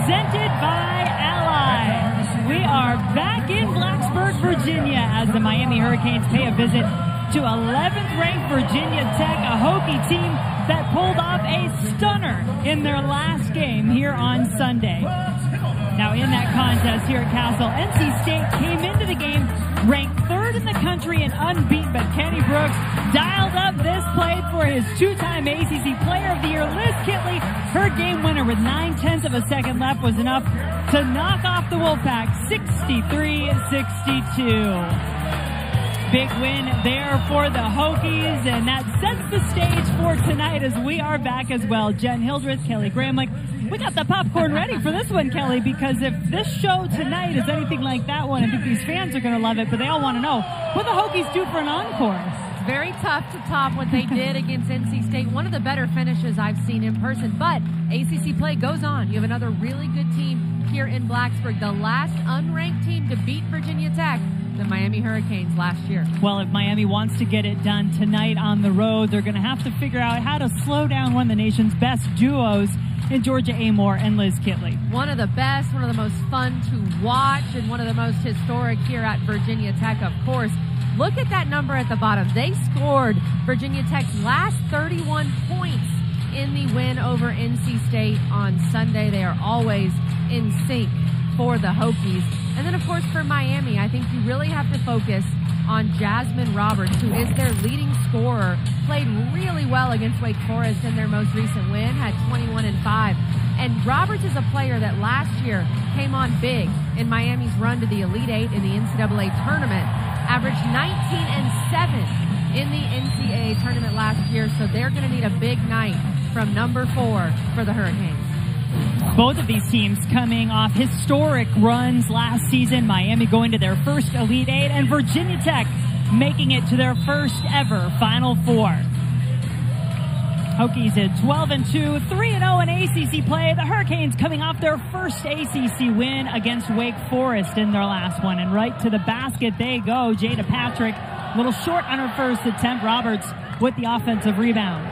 presented by Ally. We are back in Blacksburg, Virginia, as the Miami Hurricanes pay a visit to 11th ranked Virginia Tech, a Hokie team that pulled off a stunner in their last game here on Sunday. Now in that contest here at Castle, NC State came into the game ranked 3rd in the country and unbeaten, but Kenny Brooks dialed up this play for his two-time ACC Player of the Year. Liz Kitley, her game winner with 9/10 of a second left, was enough to knock off the Wolfpack 63-62. Big win there for the Hokies, and that sets the stage for tonight as we are back as well. Jen Hildreth, Kelly Gramlich. We got the popcorn ready for this one, Kelly, because if this show tonight is anything like that one, I think these fans are going to love it, but they all want to know, what the Hokies do for an encore? It's very tough to top what they did against NC State. One of the better finishes I've seen in person, but ACC play goes on. You have another really good team here in Blacksburg. The last unranked team to beat Virginia Tech, the Miami Hurricanes, last year. Well, if Miami wants to get it done tonight on the road, they're going to have to figure out how to slow down one of the nation's best duos in Georgia Amoore and Liz Kitley. One of the best, one of the most fun to watch, and one of the most historic here at Virginia Tech, of course. Look at that number at the bottom. They scored Virginia Tech's last 31 points in the win over NC State on Sunday. They are always in sync for the Hokies. And then, of course, for Miami, I think you really have to focus on Jasmine Roberts, who is their leading scorer. Played really well against Wake Forest in their most recent win, had 21-5. And Roberts is a player that last year came on big in Miami's run to the Elite Eight in the NCAA tournament. Averaged 19-7 in the NCAA tournament last year, so they're going to need a big night from number 4 for the Hurricanes. Both of these teams coming off historic runs last season. Miami going to their first Elite Eight, and Virginia Tech making it to their first ever Final Four. Hokies at 12-2, 3-0 in ACC play. The Hurricanes coming off their first ACC win against Wake Forest in their last one. And right to the basket they go. Jada Patrick, a little short on her first attempt. Roberts with the offensive rebound.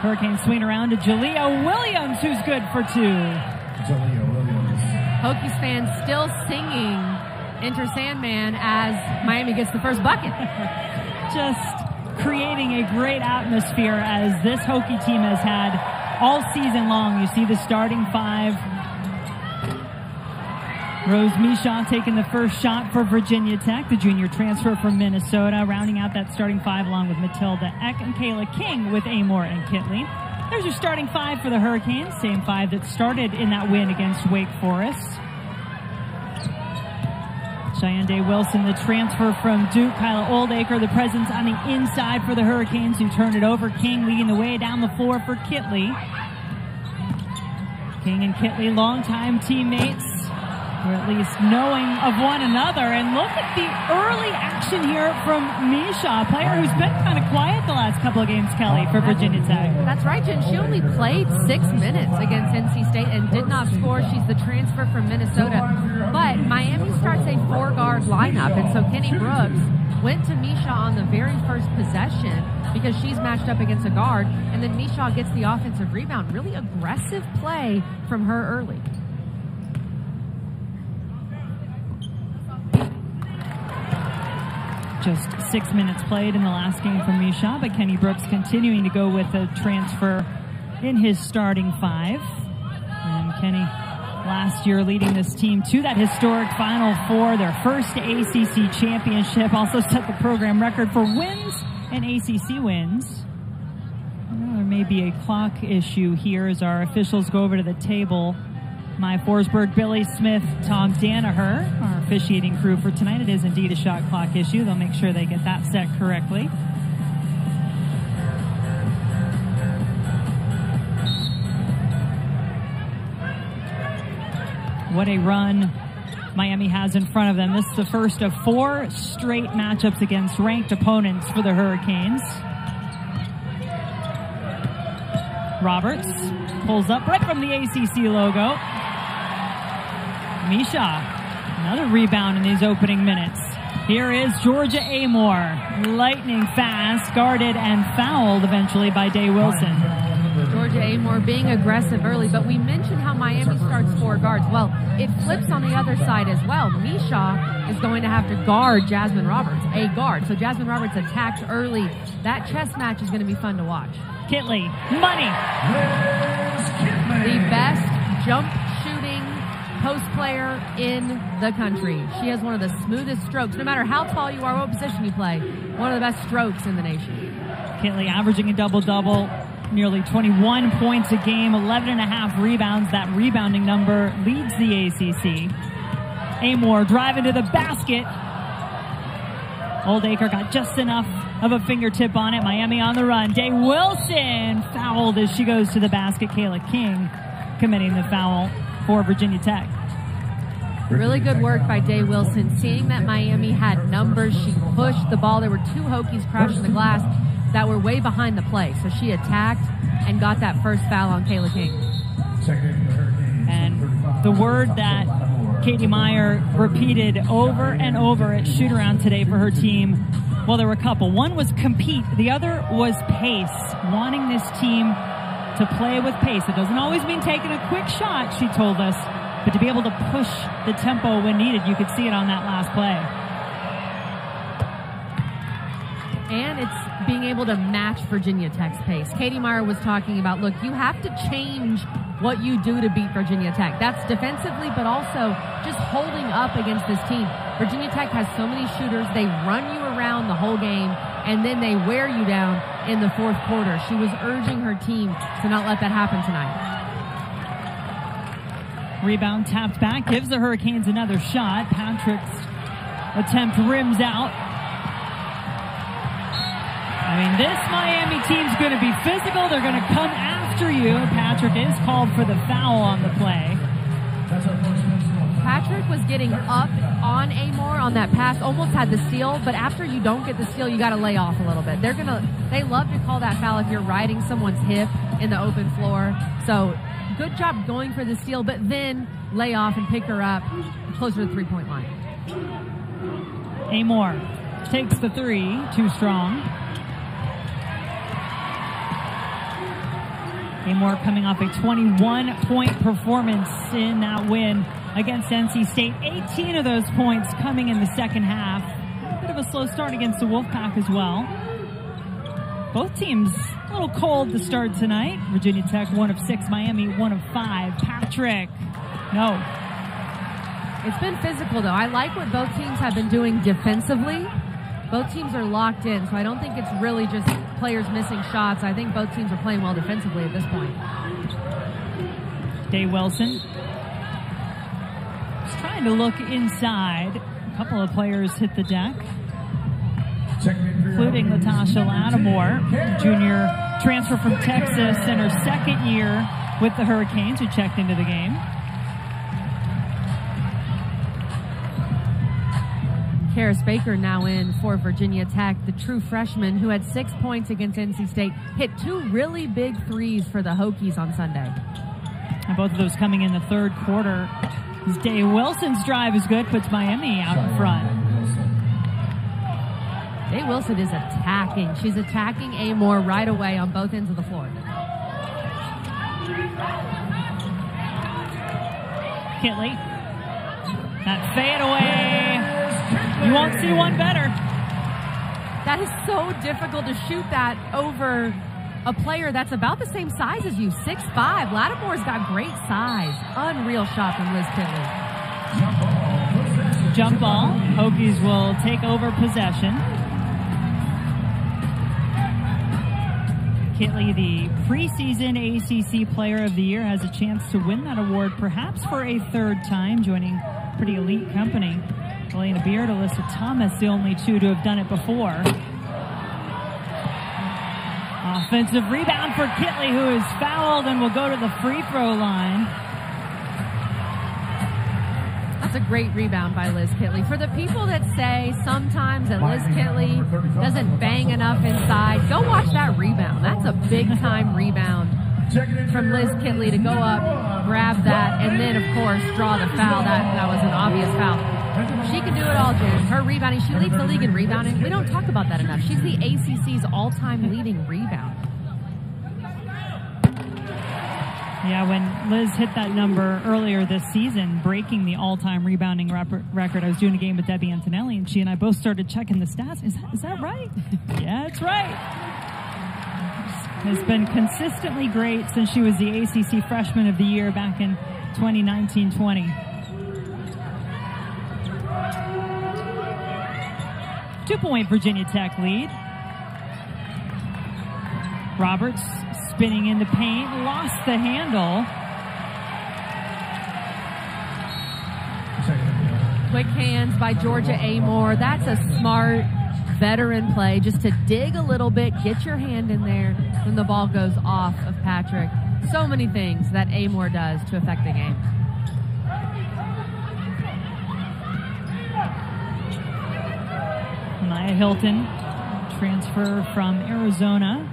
Hurricanes swing around to Jalea Williams, who's good for 2. Jalea Williams. Hokies fans still singing Enter Sandman as Miami gets the first bucket. Just creating a great atmosphere as this Hokie team has had all season long. You see the starting 5. Rose Mishaw taking the first shot for Virginia Tech, the junior transfer from Minnesota, rounding out that starting 5 along with Matilda Eck and Kayla King with Amoore and Kitley. There's your starting 5 for the Hurricanes, same 5 that started in that win against Wake Forest. Shayeann Day-Wilson, the transfer from Duke. Kyla Oldacre, the presence on the inside for the Hurricanes, who turned it over. King leading the way down the floor for Kitley. King and Kitley, longtime teammates, or at least knowing of one another. And look at the early action here from Misha, a player who's been kind of quiet the last couple of games, Kelly, for Virginia Tech. That's right, Jen. She only played 6 minutes against NC State and did not score. She's the transfer from Minnesota. But Miami starts a 4-guard lineup, and so Kenny Brooks went to Misha on the very first possession because she's matched up against a guard, and then Misha gets the offensive rebound. Really aggressive play from her early. Just 6 minutes played in the last game from Misha, but Kenny Brooks continuing to go with a transfer in his starting 5. And Kenny last year leading this team to that historic Final Four, their first ACC championship, also set the program record for wins and ACC wins. Well, there may be a clock issue here as our officials go over to the table. My Forsberg, Billy Smith, Tom Danaher, our officiating crew for tonight. It is indeed a shot clock issue. They'll make sure they get that set correctly. What a run Miami has in front of them. This is the first of 4 straight matchups against ranked opponents for the Hurricanes. Roberts pulls up right from the ACC logo. Misha, another rebound in these opening minutes. Here is Georgia Amoore, lightning fast, guarded and fouled eventually by Day-Wilson. Georgia Amoore being aggressive early, but we mentioned how Miami starts guards, 4 guards. Well, it flips on the other side as well. Misha is going to have to guard Jasmine Roberts, a guard. So Jasmine Roberts attacks early. That chess match is going to be fun to watch. Kitley, money. The best jump shooting post player in the country. She has one of the smoothest strokes. No matter how tall you are, what position you play, one of the best strokes in the nation. Kitley averaging a double-double, nearly 21 points a game, 11.5 rebounds. That rebounding number leads the ACC. Amoore driving to the basket. Oldacre got just enough of a fingertip on it. Miami on the run. Day-Wilson fouled as she goes to the basket. Kayla King committing the foul for Virginia Tech. Really good work by Day-Wilson. Seeing that Miami had numbers, she pushed the ball. There were 2 Hokies crashing the glass that were way behind the play. So she attacked and got that first foul on Kayla King. And the word that Katie Meyer repeated over and over at shoot-around today for her team, well, there were a couple. One was compete. The other was pace, wanting this team to play with pace. It doesn't always mean taking a quick shot, she told us, but to be able to push the tempo when needed. You could see it on that last play. And it's being able to match Virginia Tech's pace. Katie Meyer was talking about, look, you have to change what you do to beat Virginia Tech. That's defensively, but also just holding up against this team. Virginia Tech has so many shooters. They run you around the whole game, and then they wear you down in the 4th quarter. She was urging her team to not let that happen tonight. Rebound tapped back, gives the Hurricanes another shot. Patrick's attempt rims out. I mean, this Miami team's going to be physical. They're going to come after you. Patrick is called for the foul on the play. Patrick was getting up on Amoore on that pass, almost had the steal, but after you don't get the steal, you got to lay off a little bit. They love to call that foul if you're riding someone's hip in the open floor. So good job going for the steal, but then lay off and pick her up closer to the 3-point line. Amoore takes the 3, too strong. Amoore coming off a 21-point performance in that win against NC State. 18 of those points coming in the second half. A bit of a slow start against the Wolfpack as well. Both teams a little cold to start tonight. Virginia Tech 1 of 6, Miami 1 of 5. Patrick, no. It's been physical, though. I like what both teams have been doing defensively. Both teams are locked in, so I don't think it's really just players missing shots. I think both teams are playing well defensively at this point. Day-Wilson is trying to look inside. A couple of players hit the deck, including Latasha Lattimore, junior transfer from Texas in her 2nd year with the Hurricanes, who checked into the game. Karis Baker now in for Virginia Tech, the true freshman who had 6 points against NC State, hit 2 really big threes for the Hokies on Sunday. And both of those coming in the 3rd quarter. Day-Wilson's drive is good, puts Miami out in front. Day-Wilson is attacking. She's attacking Amoore right away on both ends of the floor. Kitley. That fade away. You won't see one better. That is so difficult to shoot that over a player that's about the same size as you, 6'5". Lattimore's got great size. Unreal shot from Liz Kitley. Jump ball. Hokies will take over possession. Kitley, the preseason ACC Player of the Year, has a chance to win that award perhaps for a 3rd time, joining pretty elite company. Elena Beard, Alyssa Thomas, the only 2 to have done it before. Offensive rebound for Kitley, who is fouled and will go to the free throw line. That's a great rebound by Liz Kitley. For the people that say sometimes that Liz Kitley doesn't bang enough inside, go watch that rebound. That's a big-time rebound from Liz Kitley to go up, grab that, and then, of course, draw the foul. That was an obvious foul. She can do it all, Jen. Her rebounding, she leads the league in rebounding. We don't talk about that enough. She's the ACC's all-time leading rebounder. Yeah, when Liz hit that number earlier this season, breaking the all-time rebounding record, I was doing a game with Debbie Antonelli, and she and I both started checking the stats. Is that right? Yeah, it's right. Has been consistently great since she was the ACC Freshman of the Year back in 2019-20. Two-point Virginia Tech lead. Roberts spinning in the paint, lost the handle. Quick hands by Georgia Amoore. That's a smart veteran play, just to dig a little bit, get your hand in there when the ball goes off of Patrick. So many things that Amoore does to affect the game. Maya Hilton, transfer from Arizona,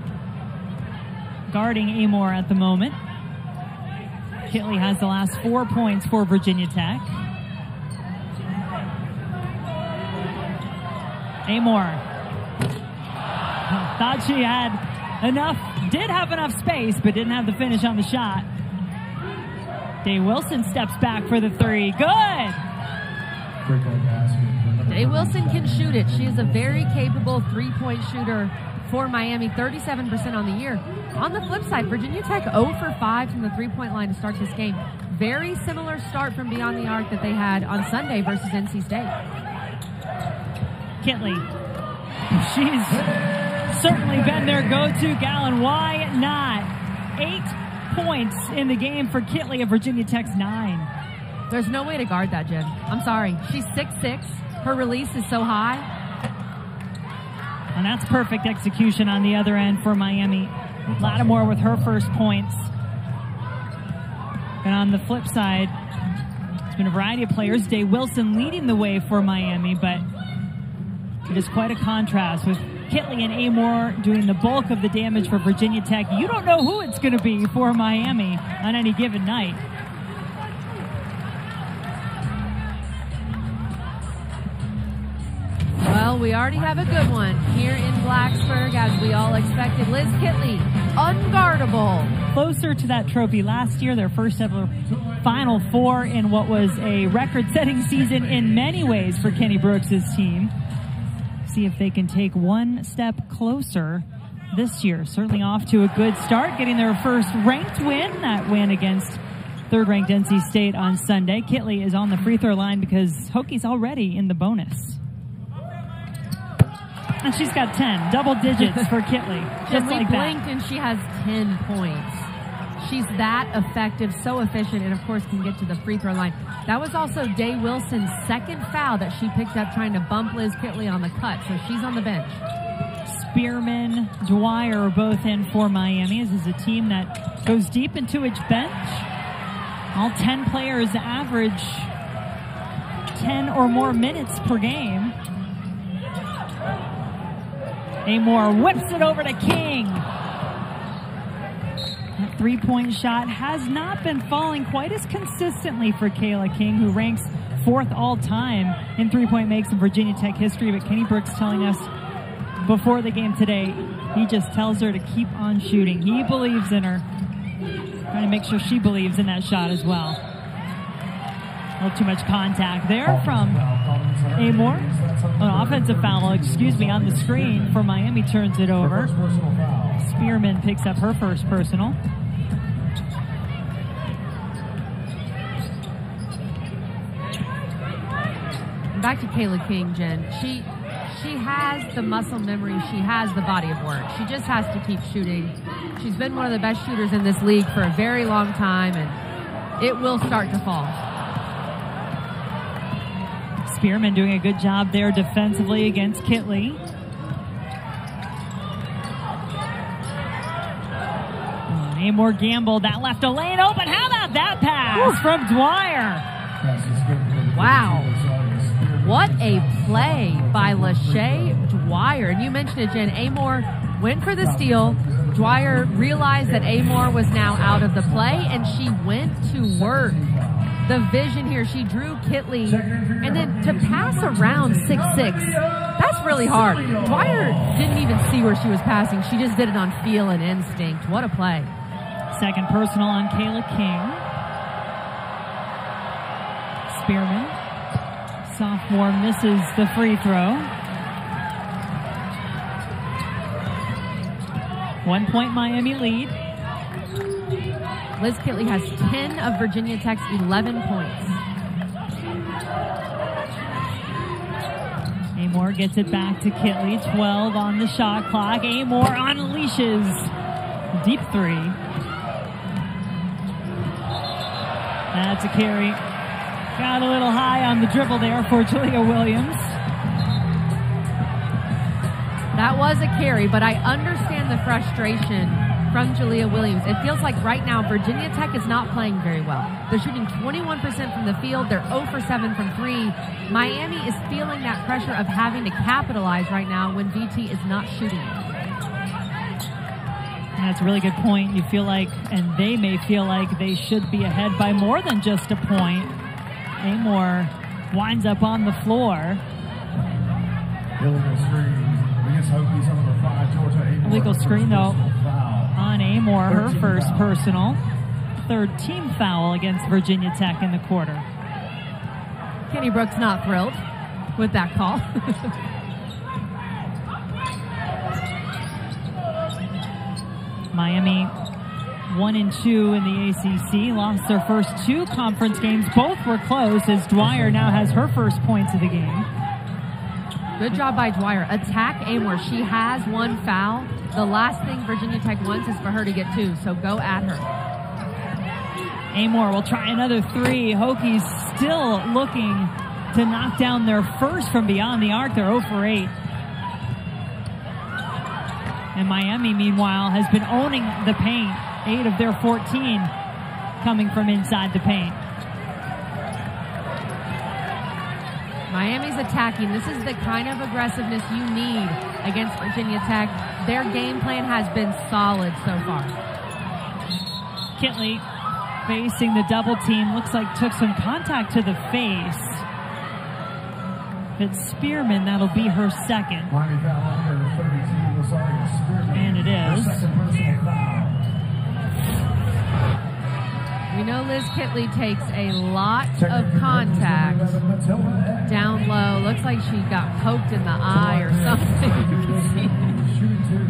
guarding Amoore at the moment. Kitley has the last 4 points for Virginia Tech. Amoore thought she had enough, did have enough space, but didn't have the finish on the shot. Day-Wilson steps back for the three. Good! Day-Wilson can shoot it. She is a very capable three-point shooter for Miami, 37% on the year. On the flip side, Virginia Tech 0 for 5 from the three-point line to start this game. Very similar start from beyond the arc that they had on Sunday versus NC State. Kitley, she's certainly been their go-to gal, and why not? 8 points in the game for Kitley of Virginia Tech's 9. There's no way to guard that, Jen. I'm sorry. She's 6'6". Her release is so high. And that's perfect execution on the other end for Miami. Lattimore with her first points. And on the flip side, it's been a variety of players. Day-Wilson leading the way for Miami, but it is quite a contrast with Kitley and Amoore doing the bulk of the damage for Virginia Tech. You don't know who it's going to be for Miami on any given night. Well, we already have a good one here in Blacksburg, as we all expected. Liz Kitley, unguardable. Closer to that trophy last year, their first ever Final Four in what was a record-setting season in many ways for Kenny Brooks' team. See if they can take one step closer this year. Certainly off to a good start, getting their first ranked win, that win against third-ranked NC State on Sunday. Kitley is on the free throw line because Hokies already in the bonus. And she's got 10, double digits for Kitley. Just like blinked and she has 10 points. She's that effective, so efficient, and of course can get to the free throw line. That was also Day-Wilson's second foul that she picked up trying to bump Liz Kitley on the cut, so she's on the bench. Spearman, Dwyer are both in for Miami. This is a team that goes deep into its bench. All 10 players average 10 or more minutes per game. Amoore whips it over to King. That three-point shot has not been falling quite as consistently for Kayla King, who ranks 4th all-time in three-point makes in Virginia Tech history. But Kenny Brooks telling us before the game today, he just tells her to keep on shooting. He believes in her, trying to make sure she believes in that shot as well. A little too much contact there from Amoore. An offensive foul, on the screen for Miami, turns it over. Spearman picks up her first personal. Back to Kayla King, Jen. She has the muscle memory. She has the body of work. She just has to keep shooting. She's been one of the best shooters in this league for a very long time, and it will start to fall. Spearman doing a good job there defensively against Kitley. Amoore gambled. That left a lane open. How about that pass from Dwyer? Wow. What a play by Lachey Dwyer. And you mentioned it, Jen. Amoore went for the steal. Dwyer realized that Amoore was now out of the play, and she went to work. The vision here, she drew Kitley, and then to pass around 6'6", that's really hard. Dwyer didn't even see where she was passing. She just did it on feel and instinct. What a play. Second personal on Kayla King. Spearman, sophomore, misses the free throw. 1 point Miami lead. Liz Kitley has 10 of Virginia Tech's 11 points. Amoore gets it back to Kitley. 12 on the shot clock. Amoore unleashes. Deep three. That's a carry. Got a little high on the dribble there for Julia Williams. That was a carry, but I understand the frustration from Julia Williams. It feels like right now Virginia Tech is not playing very well. They're shooting 21% from the field. They're 0 for 7 from 3. Miami is feeling that pressure of having to capitalize right now when VT is not shooting. That's a really good point. You feel like, and they may feel like they should be ahead by more than just a point. Amoore winds up on the floor. Illegal screen against Hokies on number 5, Georgia. Amoore. Illegal screen, though, on Amoore, her first foul. personal. Third team foul against Virginia Tech in the quarter. Kenny Brooks not thrilled with that call. Miami 1-2 in the ACC, lost their first 2 conference games. Both were close as Dwyer now has her first points of the game. Good job by Dwyer. Attack Amoore. She has 1 foul. The last thing Virginia Tech wants is for her to get 2, so go at her. Amoore will try another 3. Hokies still looking to knock down their first from beyond the arc. They're 0 for 8. And Miami, meanwhile, has been owning the paint. 8 of their 14 coming from inside the paint. Miami's attacking. This is the kind of aggressiveness you need against Virginia Tech. Their game plan has been solid so far. Kitley facing the double team. Looks like took some contact to the face. But Spearman, that'll be her second. Miami foul on number 32, Rosario Spearman. And it is. Her second personal foul. We know Liz Kitley takes a lot of contact down low. Looks like she got poked in the eye or something. You can see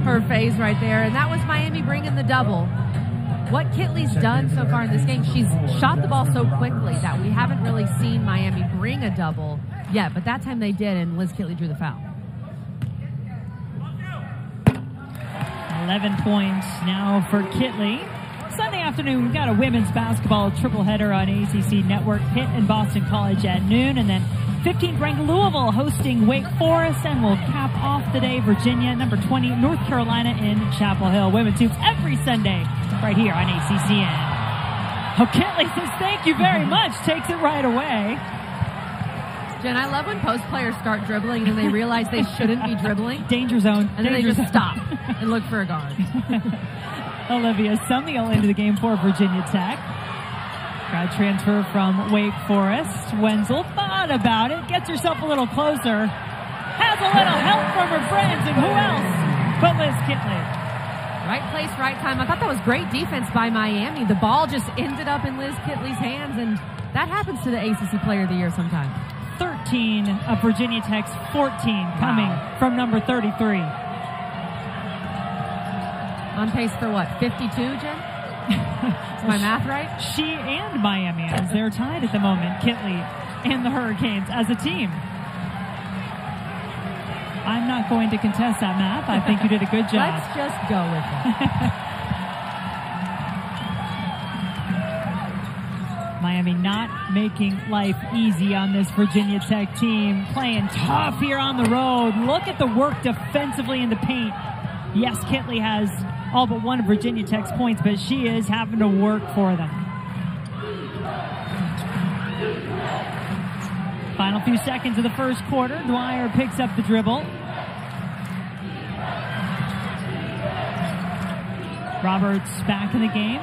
her face right there. And that was Miami bringing the double. What Kitley's done so far in this game, she's shot the ball so quickly that we haven't really seen Miami bring a double yet. But that time they did, and Liz Kitley drew the foul. 11 points now for Kitley. Sunday afternoon, we've got a women's basketball triple header on ACC Network. Pitt and Boston College at noon, and then 15th ranked Louisville hosting Wake Forest, and we'll cap off the day Virginia, number 20, North Carolina in Chapel Hill. Women's hoops every Sunday right here on ACCN. Oh, Kitley says thank you very much, takes it right away. Jen, I love when post players start dribbling and then they realize they shouldn't be dribbling. Danger zone. And then they just stop and look for a guard. Olivia Sumiel into the game for Virginia Tech. Grad transfer from Wake Forest. Wenzel thought about it, gets herself a little closer, has a little help from her friends, and who else but Liz Kitley. Right place, right time. I thought that was great defense by Miami. The ball just ended up in Liz Kitley's hands, and that happens to the ACC Player of the Year sometimes. 13 of Virginia Tech's 14 coming from number 33. On pace for what, 52, Jen? Is my math right? She and Miami, as they're tied at the moment, Kitley and the Hurricanes as a team. I'm not going to contest that math. I think you did a good job. Let's just go with it. Miami not making life easy on this Virginia Tech team. Playing tough here on the road. Look at the work defensively in the paint. Yes, Kitley has all but one of Virginia Tech's points, but she is having to work for them. Final few seconds of the first quarter. Dwyer picks up the dribble. Roberts back in the game.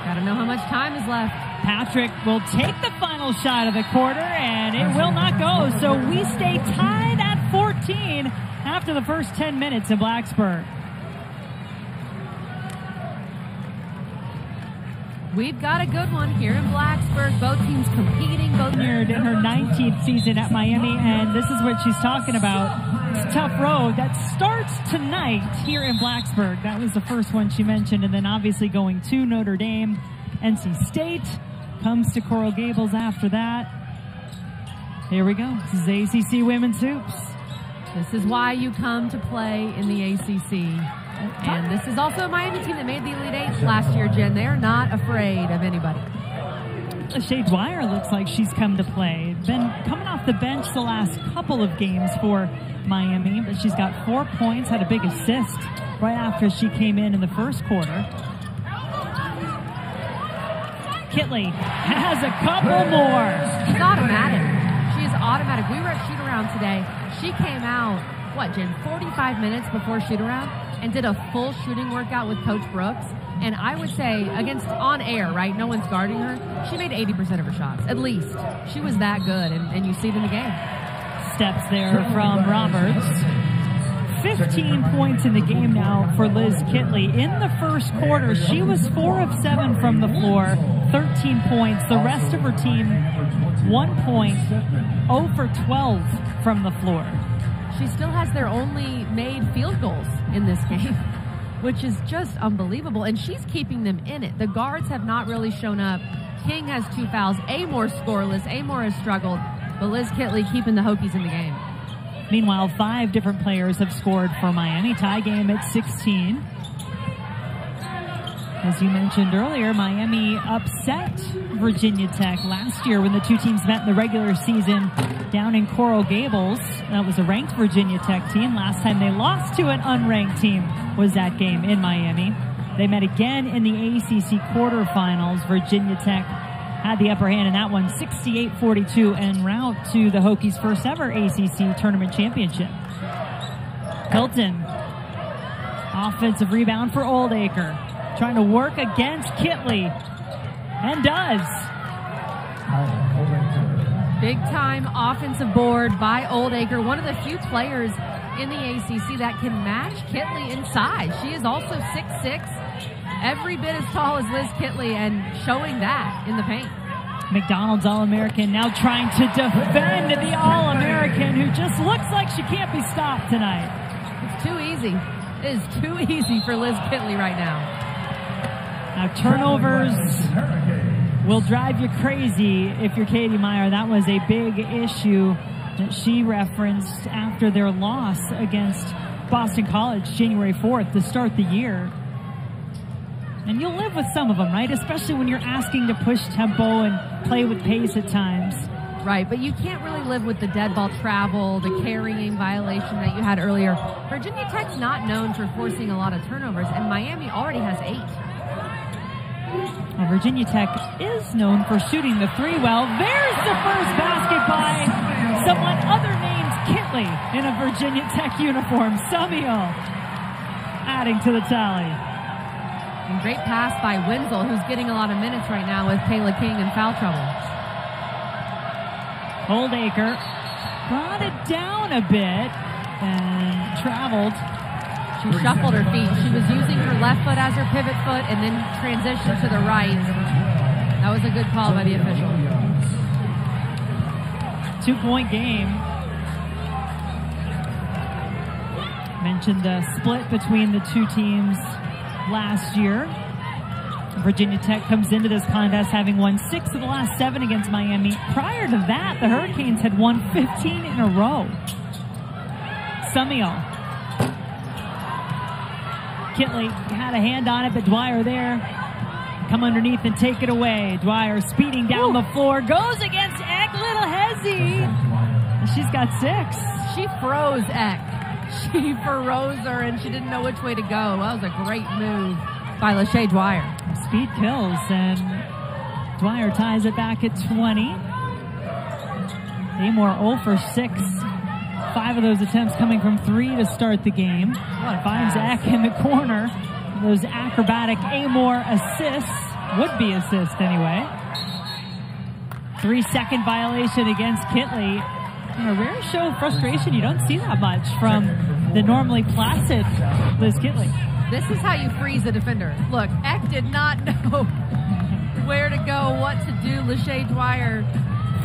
Gotta know how much time is left. Patrick will take the final shot of the quarter, and it will not go. So we stay tied at 14 after the first 10 minutes in Blacksburg. We've got a good one here in Blacksburg. Both teams competing. Both in her 19th season at Miami, and this is what she's talking about. It's a tough road that starts tonight here in Blacksburg. That was the first one she mentioned, and then obviously going to Notre Dame, NC State, comes to Coral Gables after that. Here we go. This is ACC Women's Hoops. This is why you come to play in the ACC. And this is also a Miami team that made the Elite Eight last year, Jen. They're not afraid of anybody. Shayeann Dwyer looks like she's come to play. Been coming off the bench the last couple of games for Miami, but she's got 4 points, had a big assist right after she came in the first quarter. Kitley has a couple more. She's automatic. She is automatic. We were at shoot-around today. She came out, what, Jen, 45 minutes before shoot-around and did a full shooting workout with Coach Brooks. And I would say, against on air, right, no one's guarding her, she made 80% of her shots, at least. She was that good, and you see it in the game. Steps there from Roberts. 15 points in the game now for Liz Kitley. In the first quarter, she was 4 of 7 from the floor, 13 points. The rest of her team, 1 point, 0 for 12 from the floor. She still has their only made field goals in this game, which is just unbelievable. And she's keeping them in it. The guards have not really shown up. King has 2 fouls. Amoore scoreless. Amoore has struggled. But Liz Kitley keeping the Hokies in the game. Meanwhile, 5 different players have scored for Miami. Tie game at 16. As you mentioned earlier, Miami upset Virginia Tech last year when the two teams met in the regular season down in Coral Gables. That was a ranked Virginia Tech team. Last time they lost to an unranked team was that game in Miami. They met again in the ACC quarterfinals. Virginia Tech had the upper hand in that one, 68-42, en route to the Hokies' first ever ACC tournament championship. Hilton, offensive rebound for Oldacre. Trying to work against Kitley, and does. Big time offensive board by Oldacre, one of the few players in the ACC that can match Kitley in size. She is also 6'6", every bit as tall as Liz Kitley, and showing that in the paint. McDonald's All-American now trying to defend the All-American, who just looks like she can't be stopped tonight. It's too easy. It is too easy for Liz Kitley right now. Now turnovers will drive you crazy if you're Katie Meyer. That was a big issue that she referenced after their loss against Boston College January 4th to start the year. And you'll live with some of them, right? Especially when you're asking to push tempo and play with pace at times. Right, but you can't really live with the dead ball travel, the carrying violation that you had earlier. Virginia Tech's not known for forcing a lot of turnovers, and Miami already has 8. Well, Virginia Tech is known for shooting the 3 well. There's the first basket by someone other named Kitley in a Virginia Tech uniform. Samuel adding to the tally. And great pass by Wenzel, who's getting a lot of minutes right now with Kayla King in foul trouble. Oldacre brought it down a bit and traveled. She shuffled her feet. She was using her left foot as her pivot foot and then transitioned to the right. That was a good call by the official. 2-point game. Mentioned the split between the two teams last year. Virginia Tech comes into this contest having won 6 of the last 7 against Miami. Prior to that, the Hurricanes had won 15 in a row. Samuel. Kitley had a hand on it, but Dwyer there. Come underneath and take it away. Dwyer speeding down the floor. Goes against Eck. Little hezzy. And she's got 6. She froze Eck. She froze her, and she didn't know which way to go. That was a great move by Lachey Dwyer. Speed kills, and Dwyer ties it back at 20. Amoore 0 for 6. 5 of those attempts coming from 3 to start the game. Finds Eck in the corner. Those acrobatic Amoore assists, would-be assist anyway. 3-second violation against Kitley. A rare show of frustration. You don't see that much from the normally placid Liz Kitley. This is how you freeze a defender. Look, Eck did not know what to do. Lachey Dwyer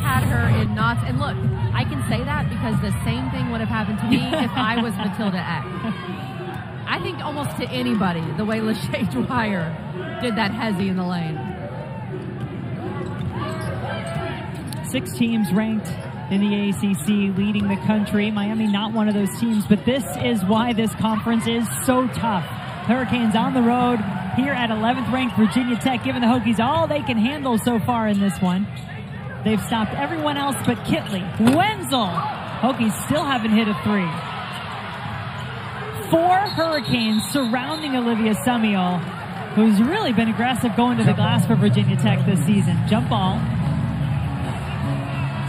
had her in knots. And look, I can say that because the same thing would have happened to me if I was Matilda Eck. I think almost to anybody, the way Lachey Dwyer did that hezzy in the lane. 6 teams ranked in the ACC leading the country. Miami not one of those teams, but this is why this conference is so tough. Hurricanes on the road here at 11th ranked Virginia Tech, giving the Hokies all they can handle so far in this one. They've stopped everyone else but Kitley. Wenzel. Hokies still haven't hit a 3. 4 Hurricanes surrounding Olivia Summiel, who's really been aggressive going to the glass for Virginia Tech this season. Jump ball.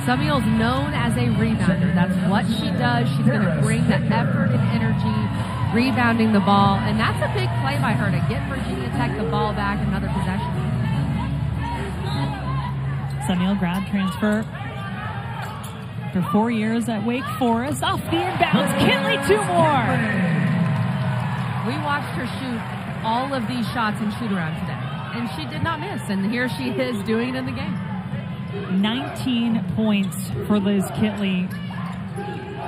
Summiel's known as a rebounder. That's what she does. She's going to bring the effort and energy rebounding the ball, and that's a big play by her to get Virginia Tech the ball back, another possession. Summiel grad transfer for 4 years at Wake Forest. Off the inbounds, Kitley 2 more. We watched her shoot all of these shots in shoot-around today, and she did not miss, and here she is doing it in the game. 19 points for Liz Kitley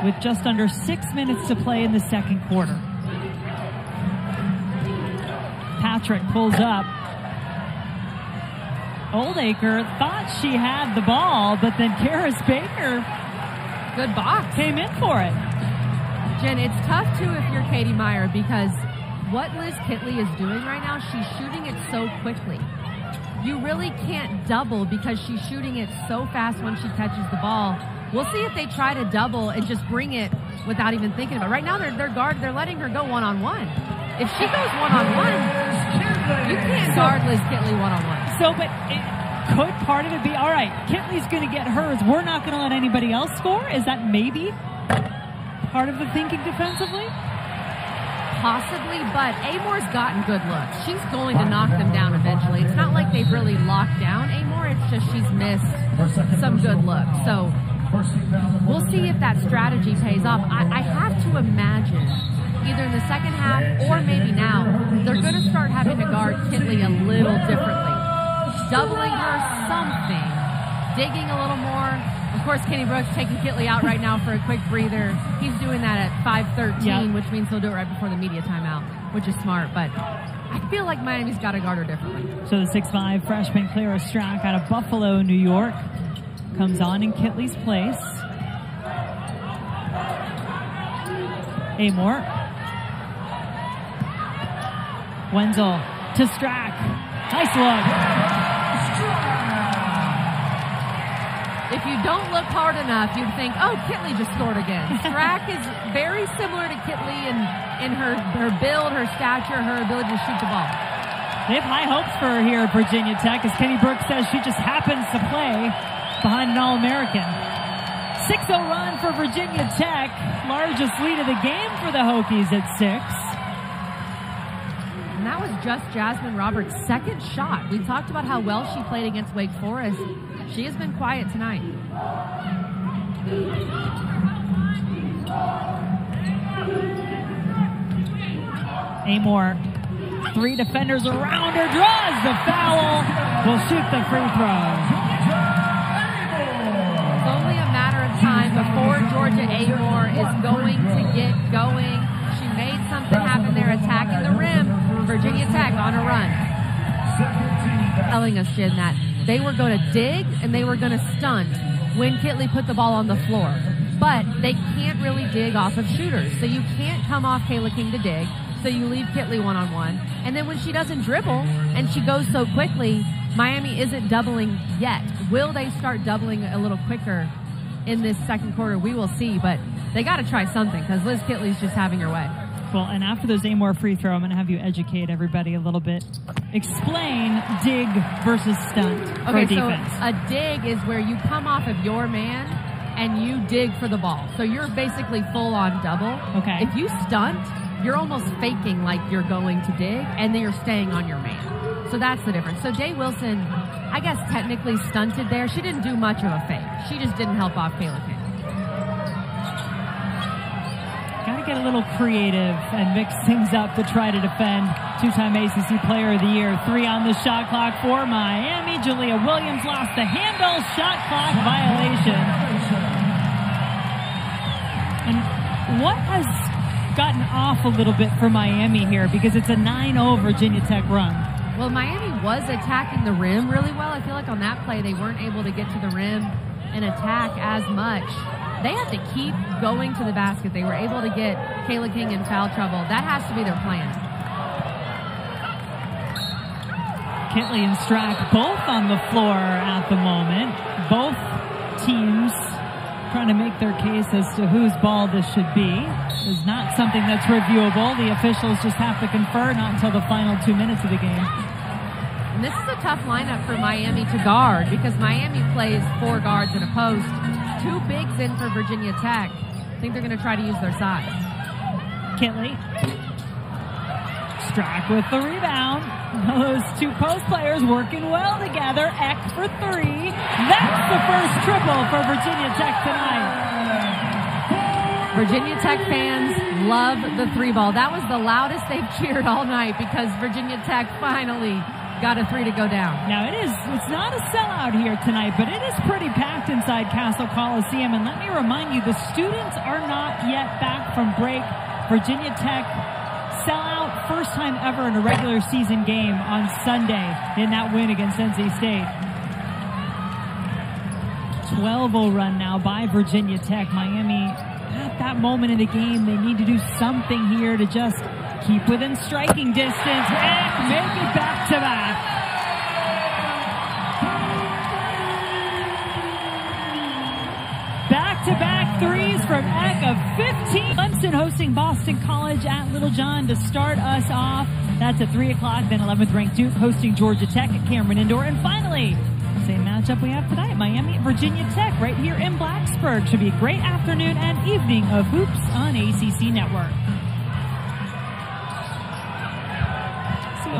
with just under 6 minutes to play in the second quarter. Patrick pulls up. Oldacre thought she had the ball, but then Karis Baker, good box, came in for it. Jen, it's tough too if you're Katie Meyer, because what Liz Kitley is doing right now, she's shooting it so quickly. You really can't double because she's shooting it so fast when she catches the ball. We'll see if they try to double and just bring it without even thinking about it. Right now, they're letting her go one-on-one. If she goes one-on-one, you can't guard Liz Kitley one-on-one. So, but could part of it be, all right, Kitley's going to get hers, we're not going to let anybody else score? Is that maybe part of the thinking defensively? Possibly, but Amoore's gotten good looks. She's going to knock them down eventually. It's not like they've really locked down Amoore. It's just she's missed some good looks. So we'll see if that strategy pays off. I have to imagine either in the second half or maybe now, they're going to start having to guard Kitley a little differently. Doubling her something, digging a little more. Of course, Kenny Brooks taking Kitley out right now for a quick breather. He's doing that at 5:13, which means he'll do it right before the media timeout, which is smart. But I feel like Miami's got to guard her differently. So the 6'5" freshman Clara Strack out of Buffalo, New York, comes on in Kitley's place. Amoore. Wenzel to Strack. Nice look. If you don't look hard enough, you'd think, oh, Kitley just scored again. Strack is very similar to Kitley in her build, her stature, her ability to shoot the ball. They have high hopes for her here at Virginia Tech. As Kenny Brooks says, she just happens to play behind an All-American. 6-0 run for Virginia Tech. Largest lead of the game for the Hokies at 6. And that was just Jasmine Roberts' second shot. We talked about how well she played against Wake Forest. She has been quiet tonight. Amoore, 3 defenders around her, draws the foul, will shoot the free throw. It's only a matter of time before Georgia Amoore is going to get going. She made something happen there, attacking the rim. Virginia Tech on a run. Telling us, Jen, that they were going to dig and they were going to stunt when Kitley put the ball on the floor. But they can't really dig off of shooters. So you can't come off Kayla King to dig. So you leave Kitley one-on-one. And then when she doesn't dribble and she goes so quickly, Miami isn't doubling yet. Will they start doubling a little quicker in this second quarter? We will see. But they got to try something because Liz Kitley's just having her way. Well, and after those Amoore free throw, I'm going to have you educate everybody a little bit. Explain dig versus stunt for defense. So a dig is where you come off of your man and you dig for the ball. So you're basically full-on double. Okay. If you stunt, you're almost faking like you're going to dig, and then you're staying on your man. So that's the difference. So Day-Wilson, I guess technically stunted there. She didn't do much of a fake. She just didn't help off Kayla King. Got to get a little creative and mix things up to try to defend. Two-time ACC Player of the Year. 3 on the shot clock for Miami. Jalea Williams lost the handle. Shot clock violation. And what has gotten off a little bit for Miami here, because it's a 9-0 Virginia Tech run? Well, Miami was attacking the rim really well. I feel like on that play they weren't able to get to the rim and attack as much. They have to keep going to the basket. They were able to get Kayla King in foul trouble. That has to be their plan. Kitley and Strack both on the floor at the moment. Both teams trying to make their case as to whose ball this should be. It's not something that's reviewable. The officials just have to confer, not until the final 2 minutes of the game. And this is a tough lineup for Miami to guard, because Miami plays 4 guards in a post. 2 bigs in for Virginia Tech. I think they're going to try to use their size. Kitley. Strack with the rebound. Those 2 post players working well together. Eck for 3. That's the first triple for Virginia Tech tonight. Virginia Tech fans love the 3 ball. That was the loudest they've cheered all night, because Virginia Tech finally got a 3 to go down. Now it's not a sellout here tonight, but it is pretty packed inside Castle Coliseum. And let me remind you, the students are not yet back from break. Virginia Tech sellout, first time ever in a regular season game on Sunday in that win against NC State. 12-0 run now by Virginia Tech. Miami at that moment in the game, they need to do something here to just keep within striking distance and make it back-to-back. Back-to-back threes from Eck of 15. Clemson hosting Boston College at Littlejohn to start us off. That's at 3 o'clock. Then 11th ranked Duke hosting Georgia Tech at Cameron Indoor. And finally, same matchup we have tonight, Miami at Virginia Tech right here in Blacksburg. Should be a great afternoon and evening of hoops on ACC Network.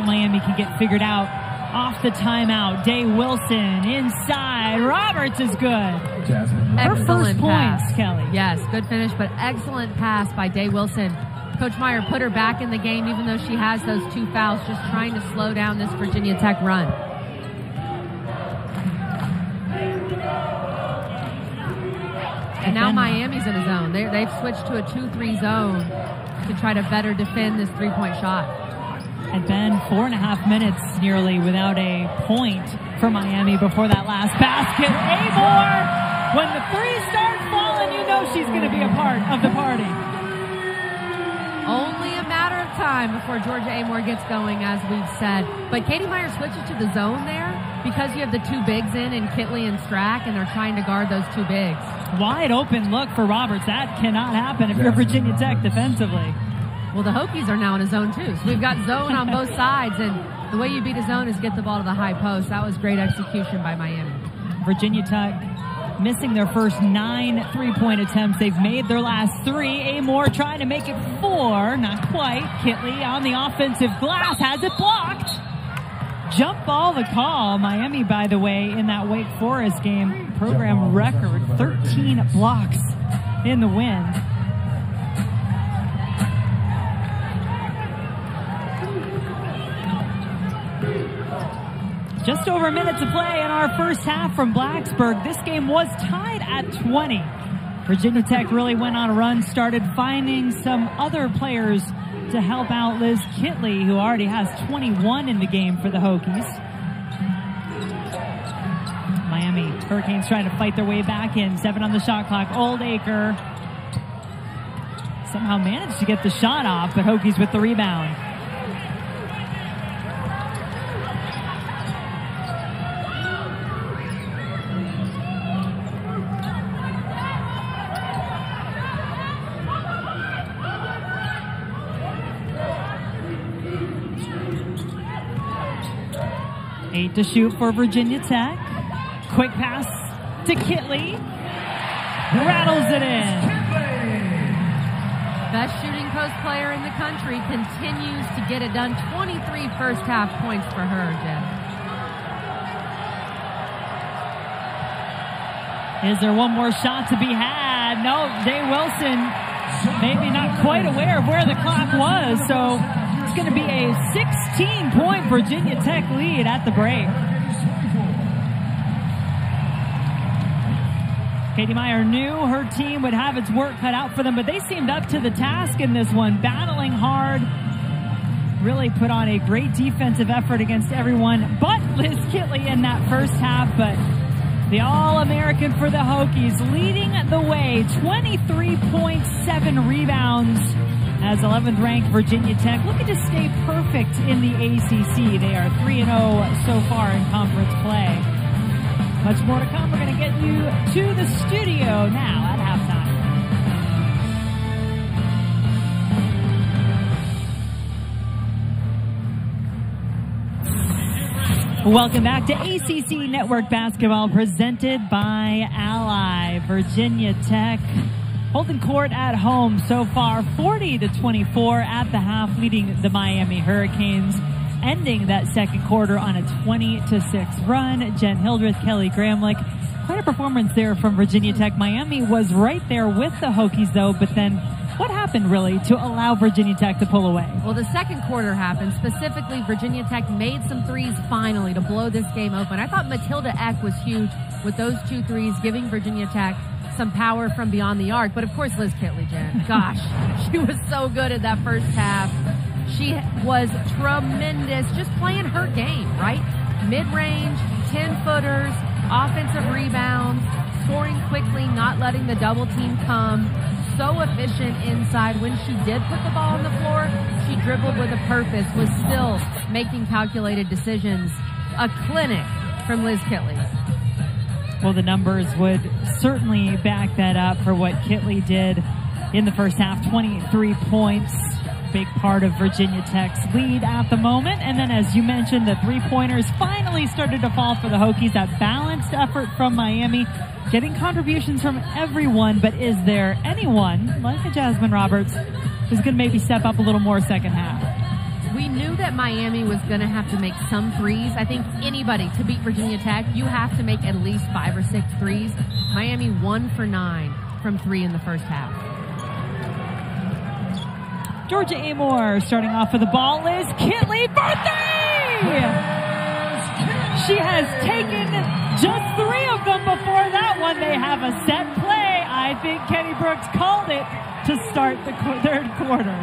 Miami can get figured out off the timeout. Day-Wilson inside. Roberts is good. Her first points, Kelly. Yes, good finish, but excellent pass by Day-Wilson. Coach Meyer put her back in the game, even though she has those 2 fouls, just trying to slow down this Virginia Tech run. And now Miami's in a zone. They've switched to a 2-3 zone to try to better defend this 3-point shot. Had been 4.5 minutes nearly without a point for Miami before that last basket. Amoore, when the 3s start falling, you know she's going to be a part of the party. Only a matter of time before Georgia Amoore gets going, as we've said. But Katie Meyer switches to the zone there because you have the 2 bigs in Kitley and Strack, and they're trying to guard those 2 bigs. Wide open look for Roberts. That cannot happen if you're Virginia Tech defensively. Well, the Hokies are now in a zone too. So we've got zone on both sides, and the way you beat a zone is get the ball to the high post. That was great execution by Miami. Virginia Tech missing their first 9 3-point attempts. They've made their last 3. Amoore trying to make it 4. Not quite. Kitley on the offensive glass has it blocked. Jump ball the call. Miami, by the way, in that Wake Forest game, program record 13 blocks in the win. Just over a minute to play in our first half from Blacksburg. This game was tied at 20. Virginia Tech really went on a run, started finding some other players to help out Liz Kitley, who already has 21 in the game for the Hokies. Miami Hurricanes trying to fight their way back in. 7 on the shot clock. Oldacre somehow managed to get the shot off, but Hokies with the rebound. Eight to shoot for Virginia Tech. Quick pass to Kitley. Rattles it in. Best shooting post player in the country continues to get it done. 23 first half points for her, Jeff. Is there one more shot to be had? No, Day-Wilson maybe not quite aware of where the clock was, so it's going to be a 16-point Virginia Tech lead at the break. Katie Meyer knew her team would have its work cut out for them, but they seemed up to the task in this one, battling hard, really put on a great defensive effort against everyone but Liz Kitley in that first half. But the All-American for the Hokies leading the way, 23.7 rebounds as 11th ranked Virginia Tech looking to stay perfect in the ACC. They are 3-0 so far in conference play. Much more to come. We're going to get you to the studio now at halftime. Welcome back to ACC Network Basketball presented by Ally. Virginia Tech holding court at home so far, 40-24 at the half, leading the Miami Hurricanes, ending that second quarter on a 20-6 run. Jen Hildreth, Kelly Gramlich, quite a performance there from Virginia Tech. Miami was right there with the Hokies though, but then what happened really to allow Virginia Tech to pull away? Well, the second quarter happened. Specifically, Virginia Tech made some threes finally to blow this game open. I thought Matilda Eck was huge with those 2 threes, giving Virginia Tech some power from beyond the arc. But of course, Liz Kitley, Jen, gosh, she was so good at that first half. She was tremendous, just playing her game, right? Mid-range, 10-footers, offensive rebounds, scoring quickly, not letting the double team come. So efficient inside. When she did put the ball on the floor, she dribbled with a purpose, was still making calculated decisions. A clinic from Liz Kitley. Well, the numbers would certainly back that up for what Kitley did in the first half. 23 points, big part of Virginia Tech's lead at the moment. And then, as you mentioned, the three-pointers finally started to fall for the Hokies. That balanced effort from Miami, getting contributions from everyone. But is there anyone like a Jasmine Roberts who's going to maybe step up a little more second half? We knew that Miami was going to have to make some threes. I think anybody to beat Virginia Tech, you have to make at least 5 or 6 threes. Miami 1 for 9 from 3 in the first half. Georgia Amoore starting off with the ball. Liz Kitley for 3! She has taken just 3 of them before that one. They have a set play. I think Kenny Brooks called it to start the third quarter.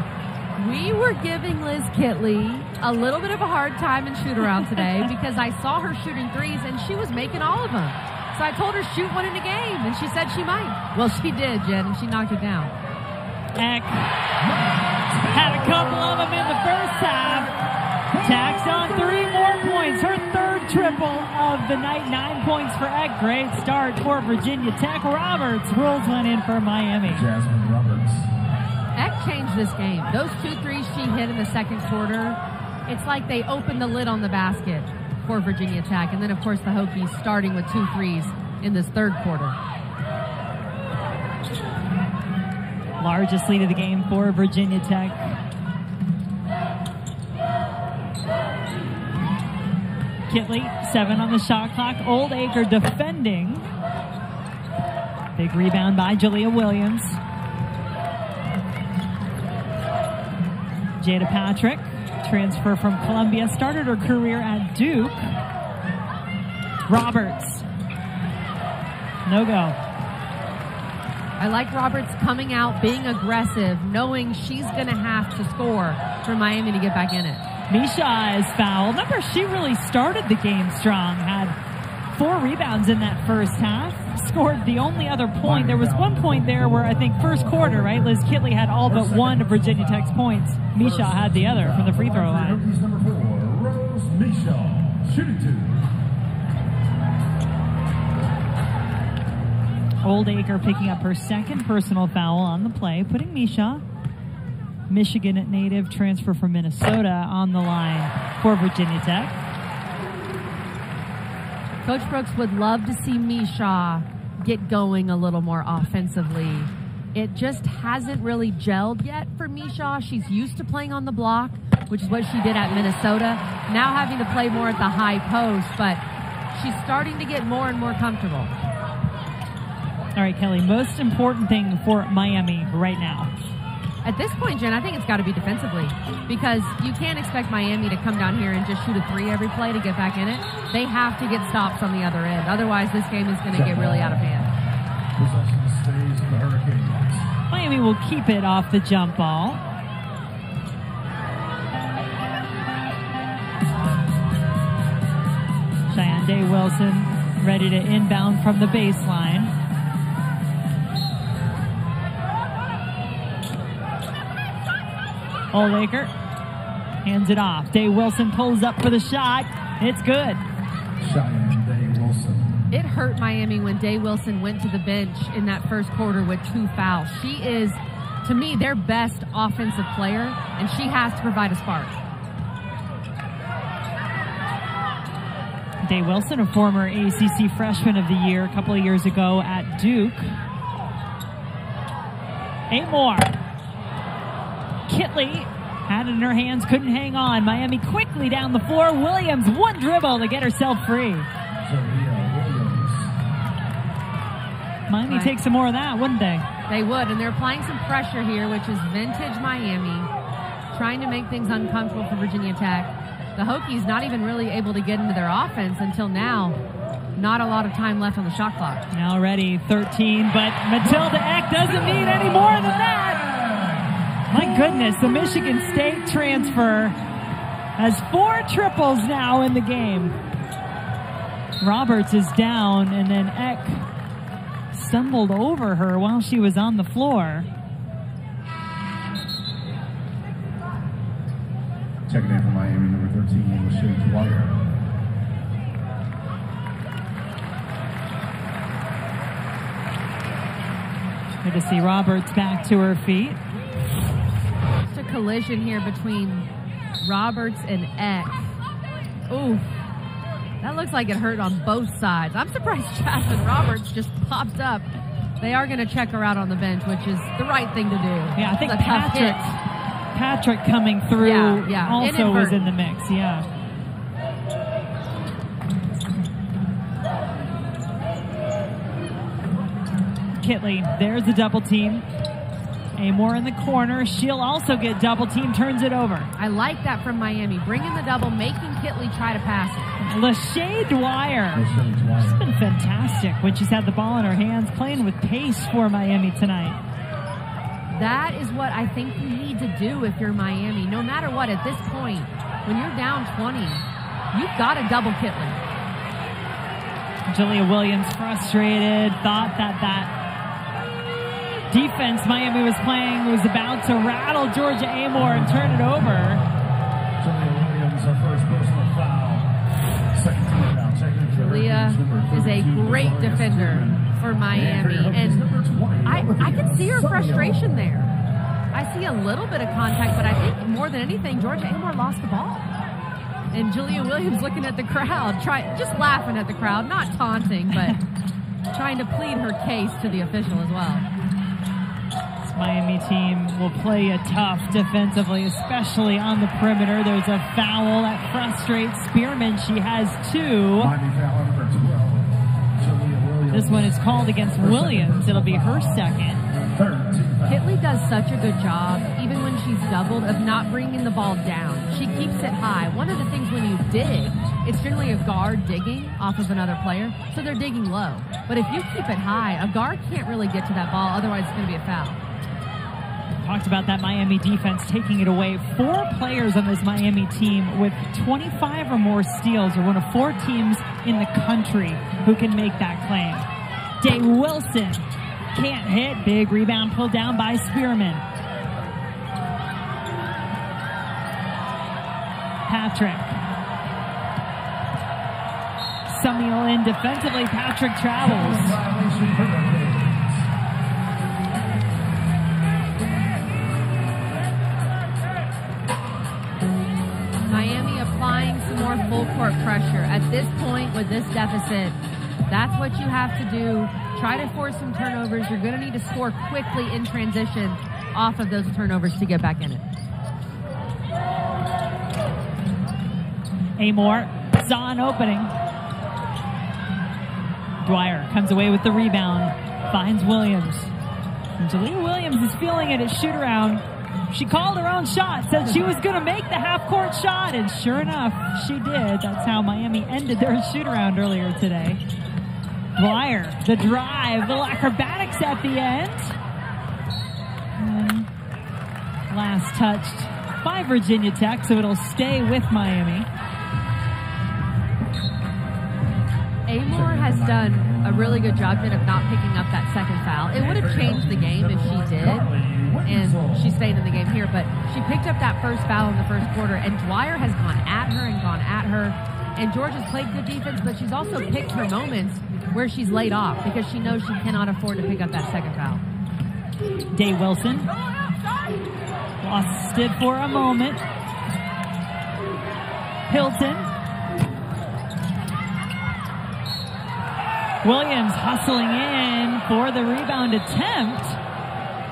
We were giving Liz Kitley a little bit of a hard time in shoot-around today because I saw her shooting threes and she was making all of them. So I told her shoot one in a game, and she said she might. Well, she did, Jen, and she knocked it down. Eck had a couple of them in the first half. Taxed on 3 more points. Her third triple of the night. 9 points for Eck. Great start for Virginia Tech. Roberts rolls one in for Miami. Jasmine Roberts. Eck changed this game. Those 2 threes she hit in the second quarter, it's like they opened the lid on the basket for Virginia Tech. And then, of course, the Hokies starting with 2 threes in this third quarter. Largest lead of the game for Virginia Tech. Kitley, 7 on the shot clock. Oldacre defending. Big rebound by Jalea Williams. Jada Patrick, transfer from Columbia, started her career at Duke. Roberts, no go. I like Roberts coming out, being aggressive, knowing she's going to have to score for Miami to get back in it. Misha is fouled. Remember, she really started the game strong, had 4 rebounds in that first half, scored the only other point. There was one point there where I think first quarter, right, Liz Kitley had all but one of Virginia Tech's points. Misha had the other from the free throw line. Number 4, Rose Misha, shooting 2. Oldacre picking up her second personal foul on the play, putting Misha, Michigan native, transfer from Minnesota, on the line for Virginia Tech. Coach Brooks would love to see Misha get going a little more offensively. It just hasn't really gelled yet for Misha. She's used to playing on the block, which is what she did at Minnesota. Now having to play more at the high post, but she's starting to get more and more comfortable. All right, Kelly, most important thing for Miami right now? At this point, Jen, I think it's got to be defensively, because you can't expect Miami to come down here and just shoot a 3 every play to get back in it. They have to get stops on the other end. Otherwise, this game is going to get really out of hand. Possession stays with the Hurricanes. Miami will keep it off the jump ball. Shayeann Day-Wilson ready to inbound from the baseline. Olaker hands it off. Day-Wilson pulls up for the shot. It's good. Shayeann Day-Wilson. It hurt Miami when Day-Wilson went to the bench in that first quarter with 2 fouls. She is, to me, their best offensive player, and she has to provide a spark. Day-Wilson, a former ACC Freshman of the Year a couple of years ago at Duke. Amoore. Kitley had it in her hands, couldn't hang on. Miami quickly down the floor. Williams, one dribble to get herself free. Miami take some more of that, wouldn't they? They would, and they're applying some pressure here, which is vintage Miami, trying to make things uncomfortable for Virginia Tech. The Hokies not even really able to get into their offense until now. Not a lot of time left on the shot clock. Now ready, 13, but Matilda Eck doesn't need any more than that. My goodness, the Michigan State transfer has 4 triples now in the game. Roberts is down, and then Eck stumbled over her while she was on the floor. Checking in for Miami, number 13, Shayeann Day-Wilson. Good to see Roberts back to her feet. Just a collision here between Roberts and Eck. Ooh, that looks like it hurt on both sides. I'm surprised Jasmine Roberts just popped up. They are going to check her out on the bench, which is the right thing to do. Yeah, I think It's a tough hit. Patrick coming through also was in the mix, yeah. Kitley, there's a double team. Amoore in the corner. She'll also get double team, turns it over. I like that from Miami. Bringing the double, making Kitley try to pass it. Lachey Dwyer. She's been fantastic when she's had the ball in her hands, playing with pace for Miami tonight. That is what I think you need to do if you're Miami. No matter what, at this point, when you're down 20, you've got to double Kitley. Julia Williams frustrated, thought that defense Miami was playing was about to rattle Georgia Amoore and turn it over. Julia Williams, her first personal foul. Second team foul. Checking in for Julia is a great defender for Miami, and I can see her frustration there. I see a little bit of contact, but I think more than anything, Georgia Amoore lost the ball. And Julia Williams looking at the crowd, just laughing at the crowd, not taunting, but trying to plead her case to the official as well. This Miami team will play it tough defensively, especially on the perimeter. There's a foul that frustrates Spearman. She has 2. Miami foul number 12. Julia Williams. This one is called against Williams. It'll be her second. Kitley does such a good job, even when she's doubled, of not bringing the ball down. She keeps it high. One of the things when you dig, it's generally a guard digging off of another player, so they're digging low. But if you keep it high, a guard can't really get to that ball, otherwise it's going to be a foul. Talked about that Miami defense taking it away. 4 players on this Miami team with 25 or more steals are one of 4 teams in the country who can make that claim. Day-Wilson can't hit. Big rebound pulled down by Spearman. Patrick. Summiel in defensively. Patrick travels. Miami applying some more full court pressure. At this point with this deficit, that's what you have to do. Try to force some turnovers. You're going to need to score quickly in transition off of those turnovers to get back in it. Amoore saw an opening. Dwyer comes away with the rebound. finds Williams. And Jalea Williams is feeling it at shoot-around. She called her own shot, said she was going to make the half-court shot, and sure enough, she did. That's how Miami ended their shoot-around earlier today. Dwyer, the drive, the acrobatics at the end. And last touched by Virginia Tech, so it'll stay with Miami. Amoore has done a really good job of not picking up that second foul. It would have changed the game if she did, and she stayed in the game here, but she picked up that first foul in the first quarter, and Dwyer has gone at her, and Georgia's played good defense, but she's also picked her moments where she's laid off because she knows she cannot afford to pick up that second foul. Day-Wilson lost it for a moment. Hilton. Williams hustling in for the rebound attempt.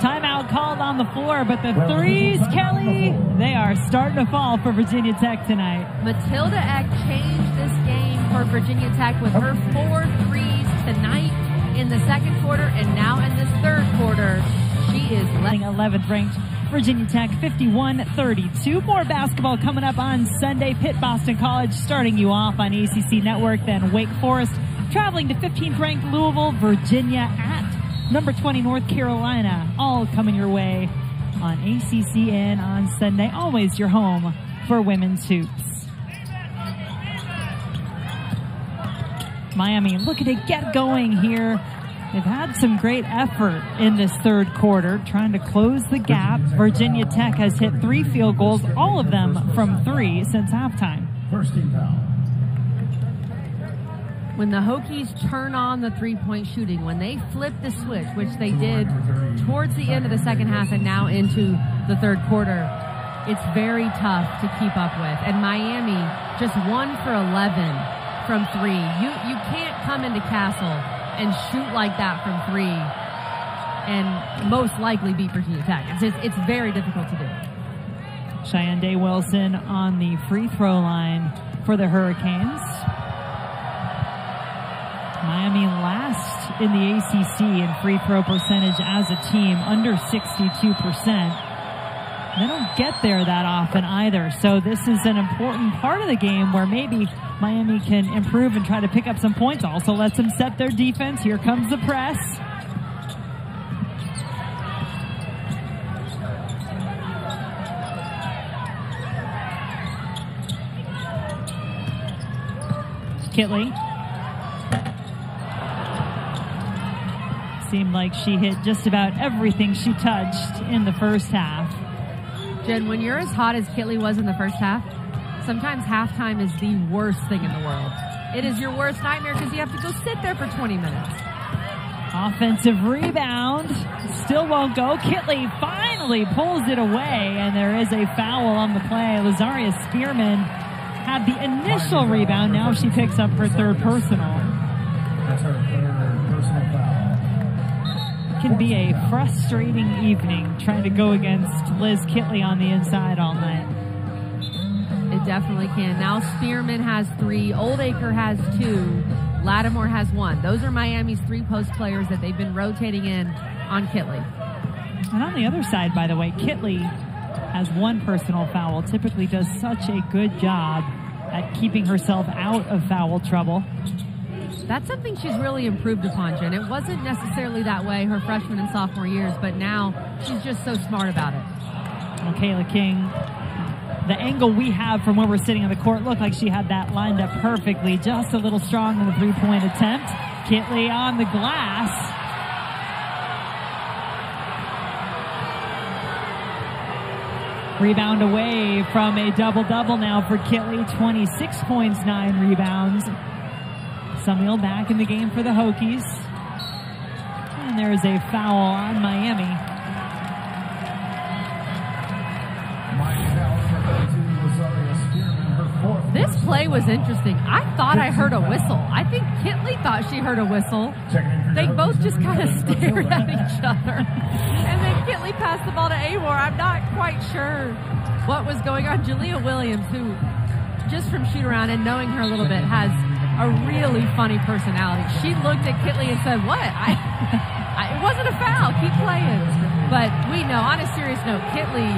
Timeout called on the floor, but the threes, Kelly, they are starting to fall for Virginia Tech tonight. Matilda Eck changed this game for Virginia Tech with her 4 threes tonight in the second quarter, and now in this third quarter, she is 11th ranked Virginia Tech 51-32. More basketball coming up on Sunday. Pitt Boston College starting you off on ACC Network, then Wake Forest traveling to 15th ranked Louisville, Virginia at number 20 North Carolina. All coming your way on ACCN on Sunday. Always your home for women's hoops. Miami looking to get going here. They've had some great effort in this third quarter, trying to close the gap. Virginia Tech has hit 3 field goals, all of them from 3 since halftime. First team foul. When the Hokies turn on the three-point shooting, when they flip the switch, which they did towards the end of the second half and now into the third quarter, it's very tough to keep up with. And Miami just 1 for 11 from 3. You can't come into Castle and shoot like that from 3 and most likely beat Virginia Tech. It's very difficult to do. Shayeann Day-Wilson on the free throw line for the Hurricanes. Miami last in the ACC in free throw percentage as a team, under 62%. They don't get there that often either, so this is an important part of the game where maybe Miami can improve and try to pick up some points. Also lets them set their defense. Here comes the press. Kitley. Seemed like she hit just about everything she touched in the first half. Jen, when you're as hot as Kitley was in the first half, sometimes halftime is the worst thing in the world. It is your worst nightmare because you have to go sit there for 20 minutes. Offensive rebound. Still won't go. Kitley finally pulls it away, and there is a foul on the play. Lazaria Spearman had the initial rebound. Now she picks up her third personal. That's her third personal foul. Can be a frustrating evening trying to go against Liz Kitley on the inside all night. It definitely can. Now Spearman has 3, Oldacre has 2, Lattimore has 1. Those are Miami's 3 post players that they've been rotating in on Kitley. And on the other side, by the way, Kitley has 1 personal foul. Typically does such a good job at keeping herself out of foul trouble. That's something she's really improved upon, Jen. It wasn't necessarily that way her freshman and sophomore years, but now she's just so smart about it. Well, Kayla King, the angle we have from where we're sitting on the court looked like she had that lined up perfectly. Just a little strong in the 3-point attempt. Kitley on the glass. Rebound away from a double-double now for Kitley. 26 points, 9 rebounds. Samuel back in the game for the Hokies. And there is a foul on Miami. This play was interesting. I thought I heard a whistle. I think Kitley thought she heard a whistle. They both just kind of stared at each other. And then Kitley passed the ball to Amoore. I'm not quite sure what was going on. Jalea Williams, who just from shoot around and knowing her a little bit, has a really funny personality. She looked at Kitley and said, "What?" It wasn't a foul. Keep playing. But we know, on a serious note, Kitley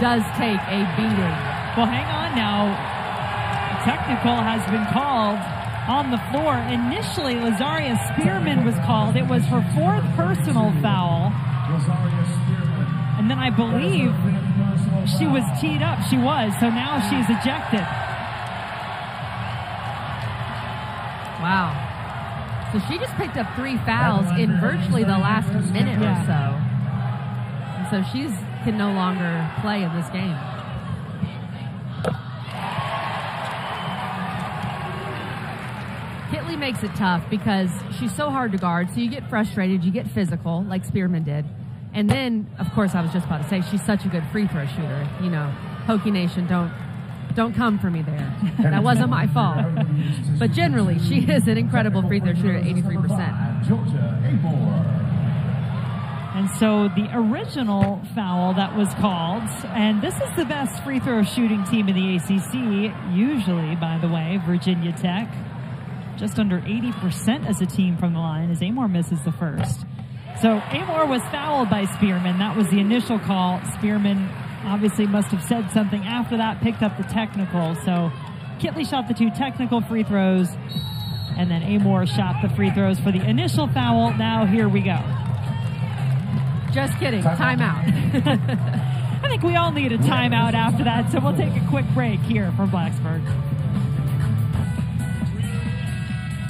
does take a beating. Well, hang on now. Technical has been called on the floor. Initially, Lazaria Spearman was called. It was her 4th personal foul. And then I believe she was teed up. She was. So now she's ejected. Wow. So she just picked up 3 fouls in virtually the last minute or so. And so she can no longer play in this game. Kitley makes it tough because she's so hard to guard. So you get frustrated, you get physical, like Spearman did. And then, of course, I was just about to say, she's such a good free throw shooter. You know, Hokie Nation, don't come for me there. That wasn't my fault. But generally, she is an incredible free throw shooter at 83%. And so the original foul that was called, and this is the best free throw shooting team in the ACC, usually, by the way, Virginia Tech. Just under 80% as a team from the line as Amoore misses the first. So Amoore was fouled by Spearman. That was the initial call. Spearman obviously must have said something after that, picked up the technical. So Kitley shot the 2 technical free throws, and then Amoore shot the free throws for the initial foul. Now here we go. Just kidding. Timeout. I think we all need a timeout after that, so we'll take a quick break here from Blacksburg.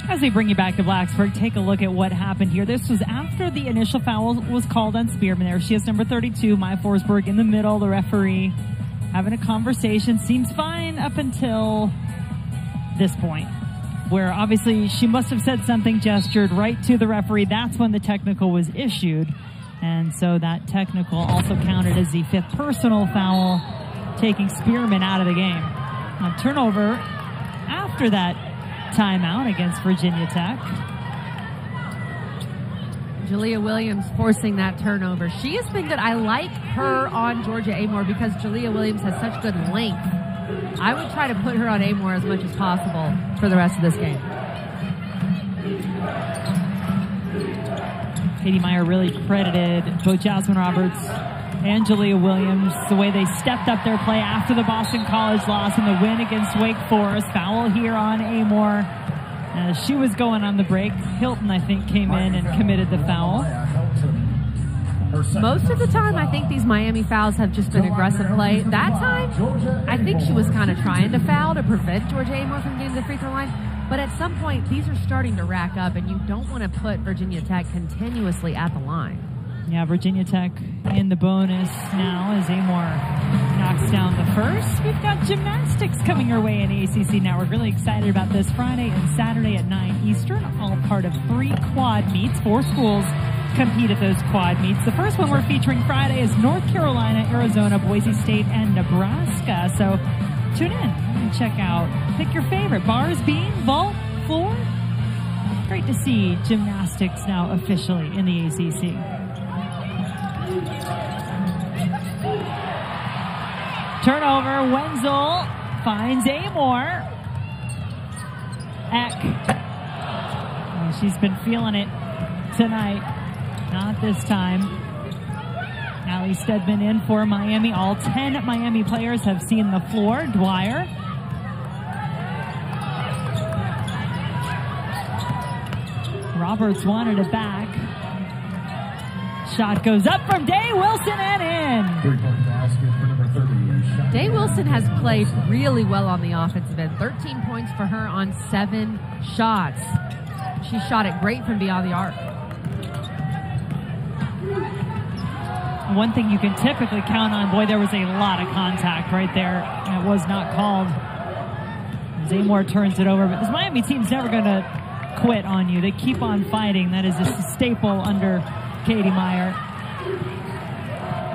As we bring you back to Blacksburg, take a look at what happened here. This was after the initial foul was called on Spearman there. She has number 32, Maya Forsberg, in the middle. The referee having a conversation. Seems fine up until this point, where obviously she must have said something, gestured right to the referee. That's when the technical was issued. And so that technical also counted as the 5th personal foul, taking Spearman out of the game. A turnover after that timeout against Virginia Tech. Jalea Williams forcing that turnover. She has been good. I like her on Georgia Amoore because Jalea Williams has such good length. I would try to put her on Amoore as much as possible for the rest of this game. Katie Meyer really credited both Jasmine Roberts and Jalea Williams, the way they stepped up their play after the Boston College loss in the win against Wake Forest. Foul here on Amoore. As she was going on the break, Hilton, I think, came in and committed the foul. Most of the time, I think these Miami fouls have just been aggressive play. That time, I think she was kind of trying to foul to prevent Georgia Amoore from getting to the free throw line. But at some point, these are starting to rack up, and you don't want to put Virginia Tech continuously at the line. Yeah, Virginia Tech in the bonus now as Amoore knocks down the first. We've got gymnastics coming your way in ACC now. We're really excited about this Friday and Saturday at 9 Eastern, all part of 3 quad meets. 4 schools compete at those quad meets. The first one we're featuring Friday is North Carolina, Arizona, Boise State, and Nebraska. So tune in and check out. Pick your favorite. Bars, beam, vault, floor. Great to see gymnastics now officially in the ACC. Turnover, Wenzel finds Amoore. Eck. Oh, she's been feeling it tonight. Not this time. Allie Stedman in for Miami. All 10 Miami players have seen the floor. Dwyer. Roberts wanted it back. Shot goes up from Day-Wilson and in. Day-Wilson has played really well on the offensive end. 13 points for her on 7 shots. She shot it great from beyond the arc. One thing you can typically count on, boy, there was a lot of contact right there. And it was not called. Amoore turns it over, but this Miami team's never going to quit on you. They keep on fighting. That is just a staple under Katie Meyer.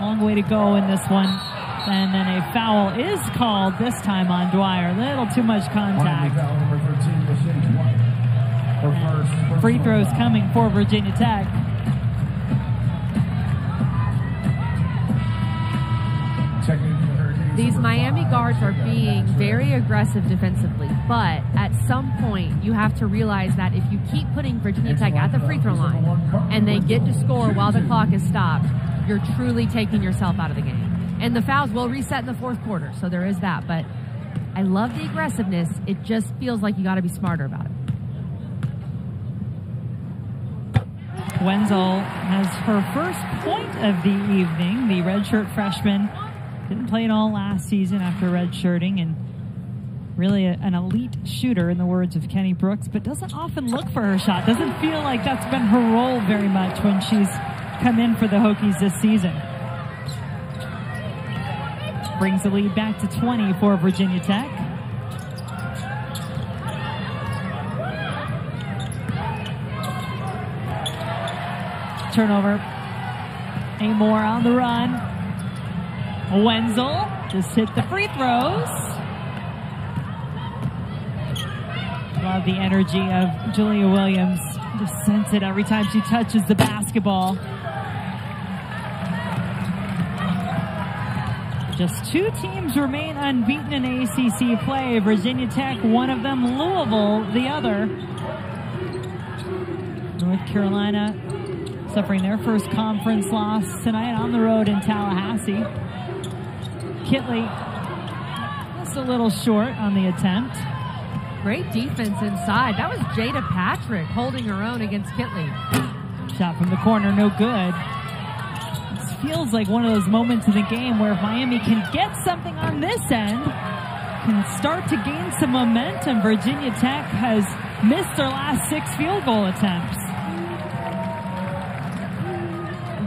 Long way to go in this one. And then a foul is called this time on Dwyer. A little too much contact. Free throws coming for Virginia Tech. These Miami guards are being very aggressive defensively, but at some point, you have to realize that if you keep putting Virginia Tech at the free throw line and they get to score while the clock is stopped, you're truly taking yourself out of the game. And the fouls will reset in the fourth quarter, so there is that. But I love the aggressiveness. It just feels like you got to be smarter about it. Wenzel has her first point of the evening. The redshirt freshman didn't play at all last season after redshirting, and really an elite shooter in the words of Kenny Brooks, but doesn't often look for her shot. Doesn't feel like that's been her role very much when she's come in for the Hokies this season. Brings the lead back to 20 for Virginia Tech. Turnover. Amoore on the run. Wenzel just hit the free throws. Love the energy of Julia Williams. Just sense it every time she touches the basketball. Just two teams remain unbeaten in ACC play. Virginia Tech, one of them, Louisville, the other. North Carolina suffering their first conference loss tonight on the road in Tallahassee. Kitley just a little short on the attempt. Great defense inside. That was Jada Patrick holding her own against Kitley. Shot from the corner, no good. This feels like one of those moments in the game where if Miami can get something on this end, can start to gain some momentum. Virginia Tech has missed their last 6 field goal attempts.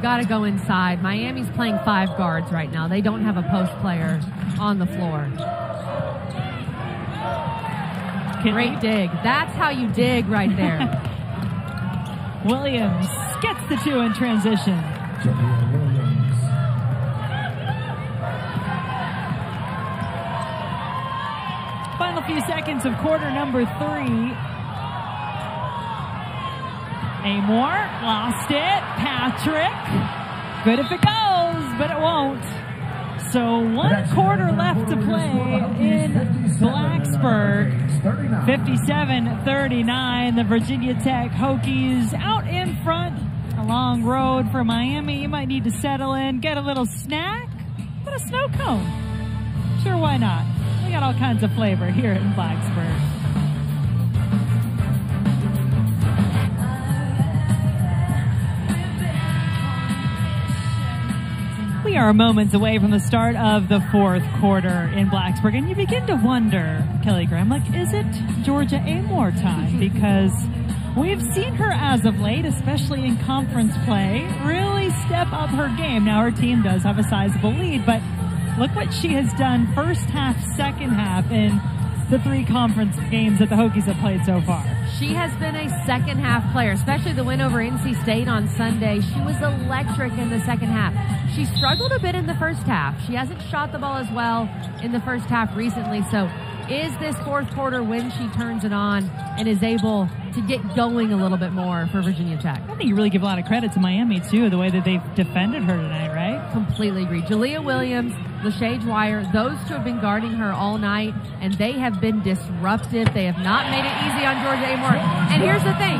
Got to go inside. Miami's playing 5 guards right now. They don't have a post player on the floor. Great dig. That's how you dig right there. Williams gets the 2 in transition. Final few seconds of quarter number 3. Amoore lost it. Patrick. Good if it goes, but it won't. So 1 quarter left to play in Blacksburg. 57-39. The Virginia Tech Hokies out in front. A long road for Miami. You might need to settle in, get a little snack, put a snow cone. Sure, why not? We got all kinds of flavor here in Blacksburg. We are moments away from the start of the fourth quarter in Blacksburg, and you begin to wonder, Kelly Graham, like, is it Georgia Amoore time? Because we've seen her as of late, especially in conference play, really step up her game. Now her team does have a sizable lead, but look what she has done first half, second half in the 3 conference games that the Hokies have played so far. She has been a second half player, especially the win over NC State on Sunday. She was electric in the second half. She struggled a bit in the first half. She hasn't shot the ball as well in the first half recently. So is this fourth quarter when she turns it on and is able to get going a little bit more for Virginia Tech? I think you really give a lot of credit to Miami, too, the way that they've defended her tonight, right? Completely agree. Julia Williams, Lachey Dwyer, those 2 have been guarding her all night, and they have been disruptive. They have not made it easy on Georgia Amoore. And here's the thing.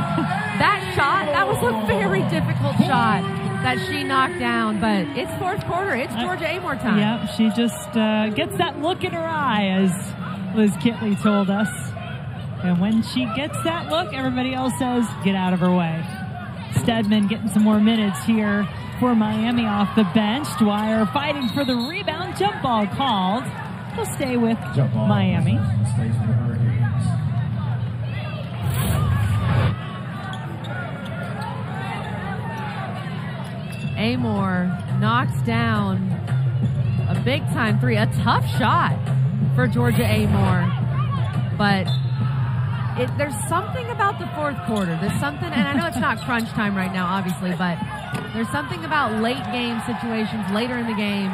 That shot, that was a very difficult shot that she knocked down, but it's fourth quarter. It's Georgia Amoore time. Yeah, she just gets that look in her eye, as Liz Kitley told us. And when she gets that look, everybody else says, get out of her way. Stedman getting some more minutes here for Miami off the bench. Dwyer fighting for the rebound. Jump ball called. We'll stay with Miami. Amoore knocks down a big-time 3. A tough shot for Georgia Amoore. But there's something about the fourth quarter. There's something, and I know it's not crunch time right now, obviously, but there's something about late game situations, later in the game,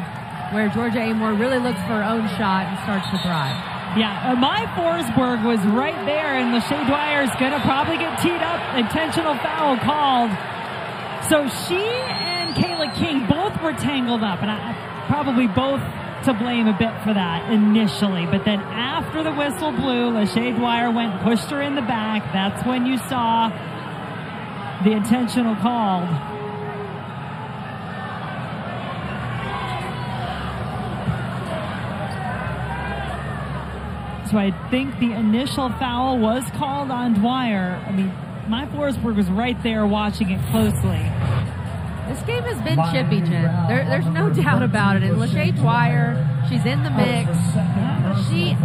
where Georgia Amoore really looks for her own shot and starts to thrive. Yeah, Mai Forsberg was right there, and Lachey Dwyer's going to probably get teed up. Intentional foul called. So she and Kayla King both were tangled up, and probably both to blame a bit for that initially, but then after the whistle blew, Lachey Dwyer went and pushed her in the back. That's when you saw the intentional called. So I think the initial foul was called on Dwyer. I mean, Maya Forsberg was right there watching it closely. This game has been chippy, Jen. There's no doubt about it. And Lachey Dwyer, she's in the mix.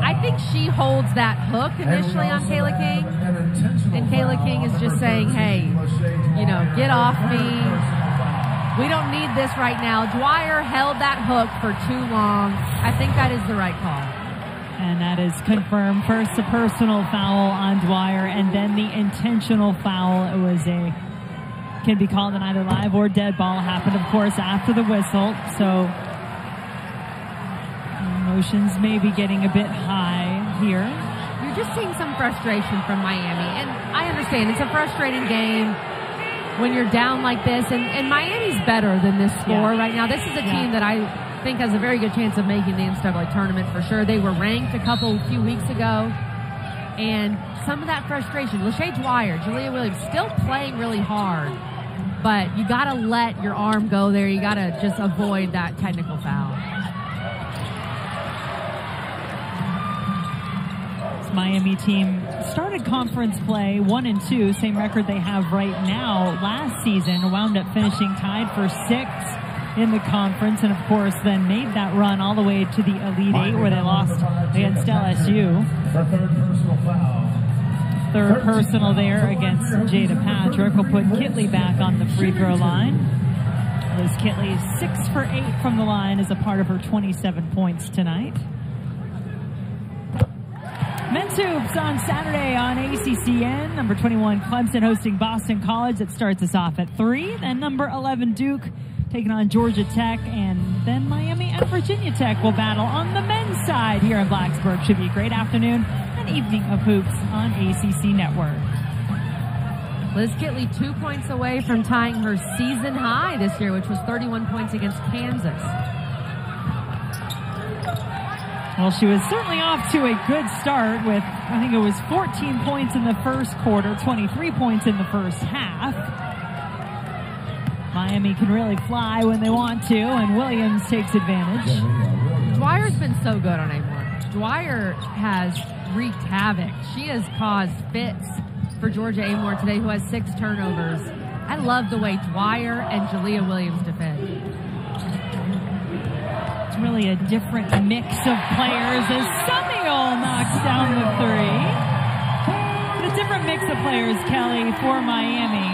I think she holds that hook initially on Kayla King. And Kayla King is just saying, hey, you know, get off me. We don't need this right now. Dwyer held that hook for too long. I think that is the right call. And that is confirmed. First, a personal foul on Dwyer, and then the intentional foul. It was can be called an either live or dead ball. Happened, of course, after the whistle. So emotions may be getting a bit high here. You're just seeing some frustration from Miami, and I understand it's a frustrating game when you're down like this. And Miami's better than this score right now. This is a team that I think has a very good chance of making the NCAA tournament for sure. They were ranked a few weeks ago, and some of that frustration. Lachey Dwyer, Julia Williams, still playing really hard, but you got to let your arm go there. You got to just avoid that technical foul. This Miami team started conference play 1-2, same record they have right now. Last season, wound up finishing tied for 6th in the conference, and of course then made that run all the way to the Elite Eight, where they lost against LSU. Third personal there against Jada Patrick will put Kitley back on the free throw line. Liz Kitley 6 for 8 from the line as a part of her 27 points tonight. Men's hoops on Saturday on ACCN. Number 21 Clemson hosting Boston College. That starts us off at 3. Then number 11 Duke taking on Georgia Tech, and then Miami and Virginia Tech will battle on the men's side here in Blacksburg. Should be a great afternoon and evening of hoops on ACC Network. Liz Kitley 2 points away from tying her season high this year, which was 31 points against Kansas. Well, she was certainly off to a good start with, I think it was 14 points in the first quarter, 23 points in the first half. Miami can really fly when they want to, and Williams takes advantage. Dwyer's been so good on Amoore. Dwyer has wreaked havoc. She has caused fits for Georgia Amoore today, who has 6 turnovers. I love the way Dwyer and Jalea Williams defend. It's really a different mix of players as Sunnyol knocks down the 3. But a different mix of players, Kelly, for Miami.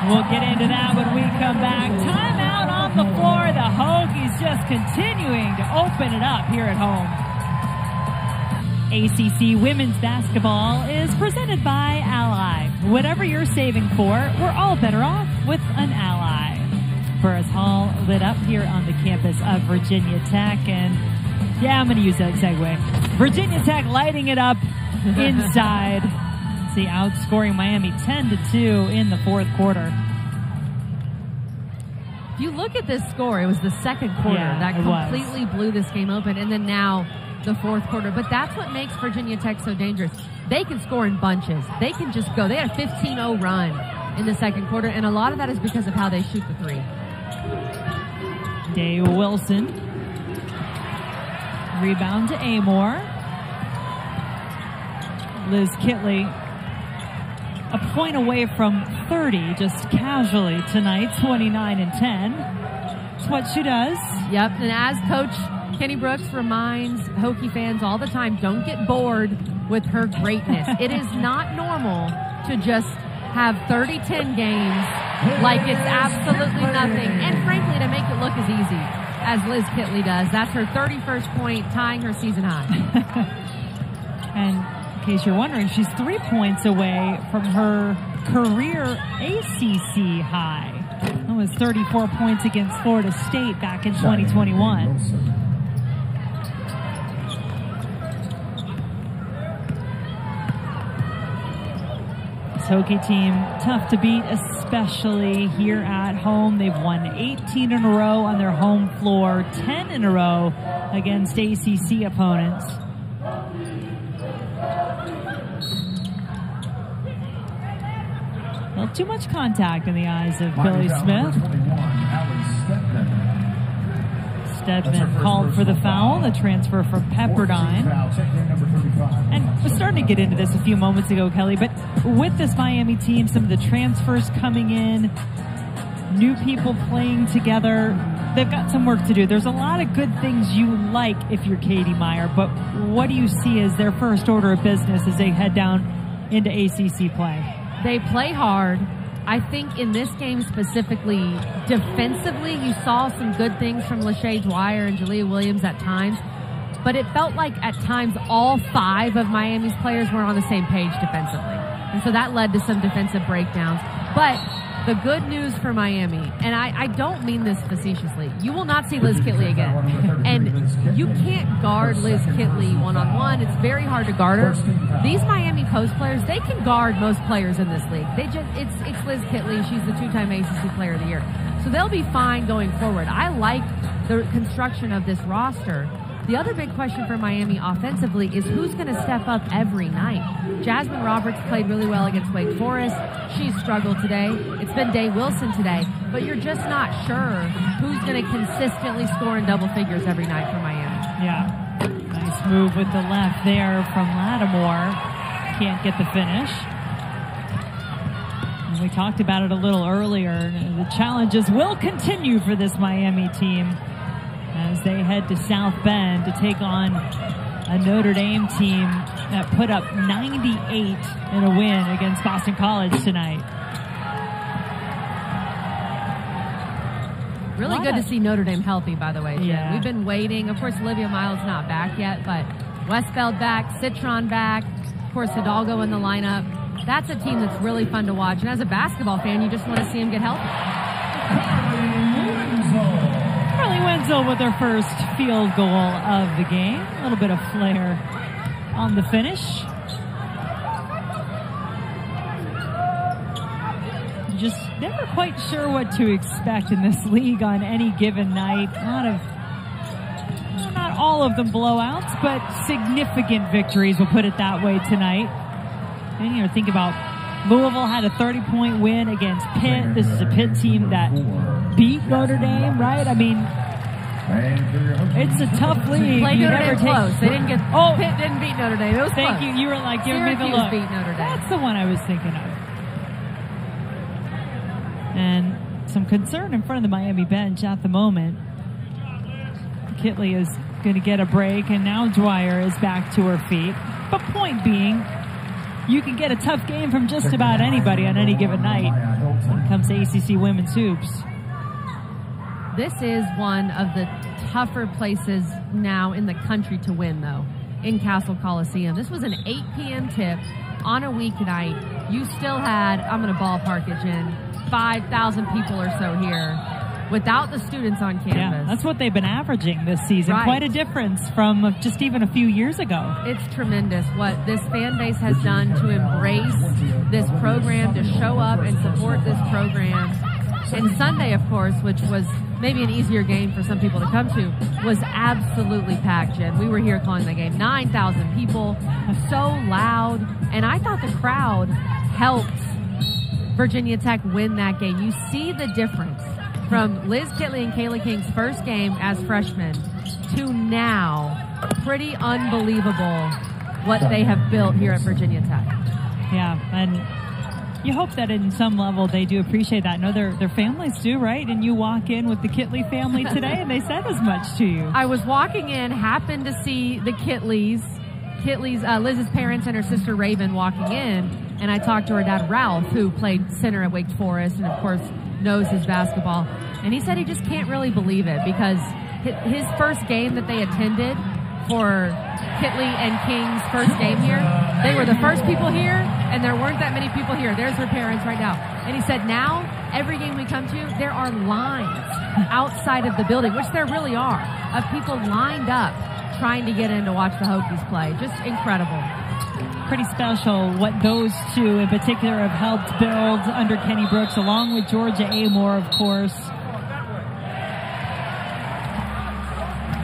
We'll get into that when we come back. Timeout on the floor. The Hokies just continuing to open it up here at home. ACC Women's Basketball is presented by Ally. Whatever you're saving for, we're all better off with an Ally. Burris Hall lit up here on the campus of Virginia Tech. And yeah, I'm going to use that segue. Virginia Tech lighting it up inside. See, outscoring Miami 10-2 in the fourth quarter. If you look at this score, it was the second quarter that completely blew this game open, and then now the fourth quarter. But that's what makes Virginia Tech so dangerous. They can score in bunches. They can just go. They had a 15-0 run in the second quarter, and a lot of that is because of how they shoot the 3. Day-Wilson. Rebound to Amoore. Liz Kitley a point away from 30, just casually tonight, 29-10. That's what she does. Yep, and as Coach Kenny Brooks reminds Hokie fans all the time, don't get bored with her greatness. It is not normal to just have 30-10 games like it's absolutely nothing, and frankly, to make it look as easy as Liz Kitley does. That's her 31st point, tying her season high. And in case you're wondering, she's 3 points away from her career ACC high. That was 34 points against Florida State back in 2021. Hokie team, tough to beat, especially here at home. They've won 18 in a row on their home floor, 10 in a row against ACC opponents. Well, too much contact in the eyes of Billy Smith. Stedman called for the foul, the transfer from Pepperdine. And we're starting to get into this a few moments ago, Kelly, but with this Miami team, some of the transfers coming in, new people playing together, they've got some work to do. There's a lot of good things you like if you're Katie Meyer, but what do you see as their first order of business as they head down into ACC play? They play hard. I think in this game specifically, defensively, you saw some good things from Lachey Dwyer and Jalea Williams at times, but it felt like at times all 5 of Miami's players were on the same page defensively. And so that led to some defensive breakdowns. But the good news for Miami, and I don't mean this facetiously, you will not see Liz Kitley again. And you can't guard Liz Kitley one-on-one. It's very hard to guard her. These Miami Coast players, they can guard most players in this league. It's Liz Kitley. She's the 2-time ACC Player of the Year. So they'll be fine going forward. I like the construction of this roster. The other big question for Miami offensively is who's going to step up every night. Jasmine Roberts played really well against Wake Forest. She's struggled today. It's been Day-Wilson today, but you're just not sure who's going to consistently score in double figures every night for Miami. Yeah, nice move with the left there from Amoore. Can't get the finish. And we talked about it a little earlier. The challenges will continue for this Miami team as they head to South Bend to take on a Notre Dame team that put up 98 in a win against Boston College tonight. Really good to see Notre Dame healthy, by the way, Jen. Yeah. We've been waiting. Of course, Olivia Miles not back yet, but Westfeld back, Citron back, of course, Hidalgo in the lineup. That's a team that's really fun to watch. And as a basketball fan, you just want to see them get healthy. Wenzel with her first field goal of the game. A little bit of flair on the finish. Just never quite sure what to expect in this league on any given night. Not all of them blowouts, but significant victories, we'll put it that way tonight. And, you know, think about Louisville had a 30-point win against Pitt. This is a Pitt team that beat Notre Dame, right? I mean, it's a tough league. Play Notre Dame close. They didn't get. Oh, Pitt didn't beat Notre Dame. It was thank close. you. You were like giving me the look. Beat Notre Dame. That's the one I was thinking of. And some concern in front of the Miami bench at the moment. Kitley is going to get a break, and now Dwyer is back to her feet. But point being, you can get a tough game from just about anybody on any given night when it comes to ACC women's hoops. This is one of the tougher places now in the country to win, though, in Castle Coliseum. This was an 8 p.m. tip on a weeknight. You still had, I'm going to ballpark it, Jen, 5,000 people or so here without the students on campus. Yeah, that's what they've been averaging this season. Right. Quite a difference from just even a few years ago. It's tremendous what this fan base has done to embrace this program, to show up and support this program. And Sunday, of course, which was maybe an easier game for some people to come to, was absolutely packed, Jen. We were here calling the game. 9,000 people, so loud. And I thought the crowd helped Virginia Tech win that game. You see the difference from Liz Kitley and Kayla King's first game as freshmen to now. Pretty unbelievable what they have built here at Virginia Tech. Yeah, and you hope that in some level they do appreciate that. No, their families do, right? And you walk in with the Kitley family today, and they said as much to you. I was walking in, happened to see the Kitleys, Liz's parents and her sister Raven walking in, and I talked to her dad, Ralph, who played center at Wake Forest and, of course, knows his basketball. And he said he just can't really believe it because his first game that they attended for Kitley and King's first game here, they were the first people here, and there weren't that many people here. There's her parents right now. And he said now, every game we come to, there are lines outside of the building, which there really are, of people lined up trying to get in to watch the Hokies play. Just incredible. pretty special what those two in particular have helped build under Kenny Brooks, along with Georgia Amoore, of course.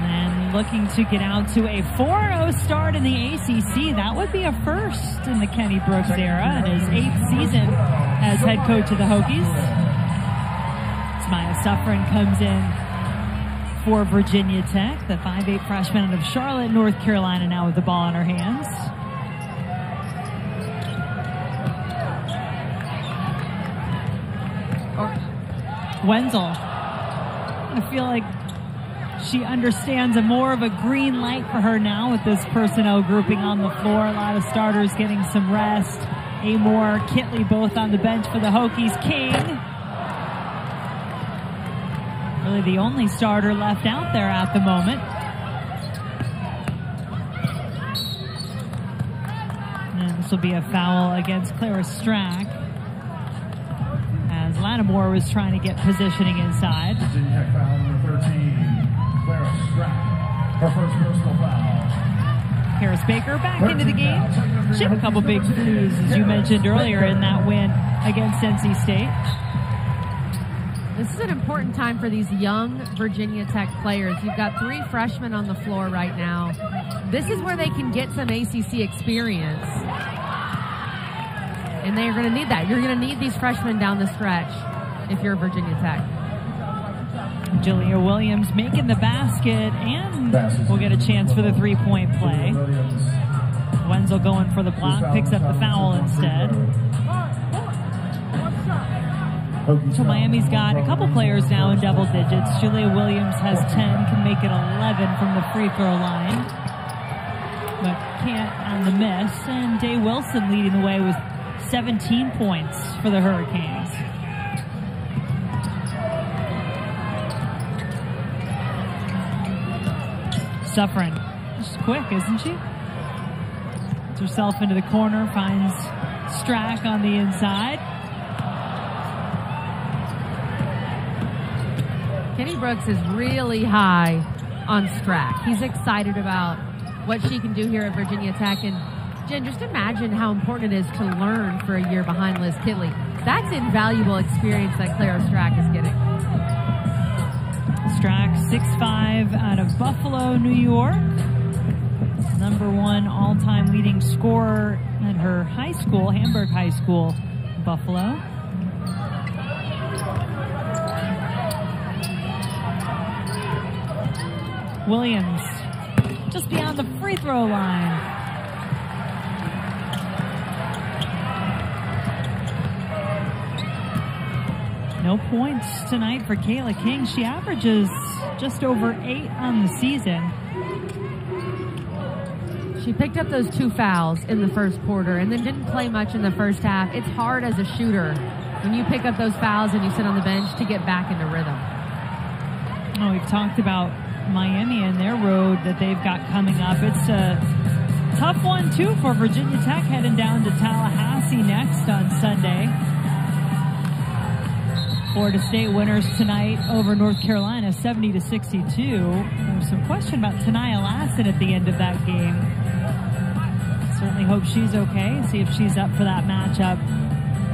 And looking to get out to a 4-0 start in the ACC. That would be a first in the Kenny Brooks era in his 8th season as head coach of the Hokies. Maya Suffren comes in for Virginia Tech, the 5'8" freshman out of Charlotte, North Carolina, now with the ball in her hands. Wenzel. I feel like she understands more of a green light for her now with this personnel grouping on the floor. A lot of starters getting some rest. Amoore, Kitley both on the bench for the Hokies. King, really the only starter left out there at the moment. And this will be a foul against Clara Strack, as Lattimore was trying to get positioning inside. Virginia Tech foul number 13, Clara Strack, her first personal foul. Harris Baker back into the game. She had a couple big threes, as you mentioned earlier, in that win against NC State. This is an important time for these young Virginia Tech players. You've got 3 freshmen on the floor right now. This is where they can get some ACC experience. And they're going to need that. You're going to need these freshmen down the stretch if you're Virginia Tech. Julia Williams making the basket, and we'll get a chance for the 3-point play. Wenzel going for the block, picks up the foul instead. So Miami's got a couple players now in double digits. Julia Williams has 10, can make it 11 from the free throw line, but can't on the miss. And Day-Wilson leading the way with 17 points for the Hurricanes. Suffren, she's quick, isn't she? Gets herself into the corner, finds Strack on the inside. Kenny Brooks is really high on Strack. He's excited about what she can do here at Virginia Tech. And Jen, just imagine how important it is to learn for a year behind Liz Kitley. That's invaluable experience that Clara Strack is getting. Strack, 6'5", out of Buffalo, New York. #1 all-time leading scorer at her high school, Hamburg High School, Buffalo. Williams, just beyond the free throw line. No points tonight for Kayla King. She averages just over 8 on the season. She picked up those 2 fouls in the first quarter and then didn't play much in the first half. It's hard as a shooter when you pick up those fouls and you sit on the bench to get back into rhythm. Oh, we've talked about Miami and their road that they've got coming up. It's a tough one, too, for Virginia Tech, heading down to Tallahassee next on Sunday. Florida State winners tonight over North Carolina, 70-62. There's some question about Tania Lassen at the end of that game. Certainly hope she's okay. See if she's up for that matchup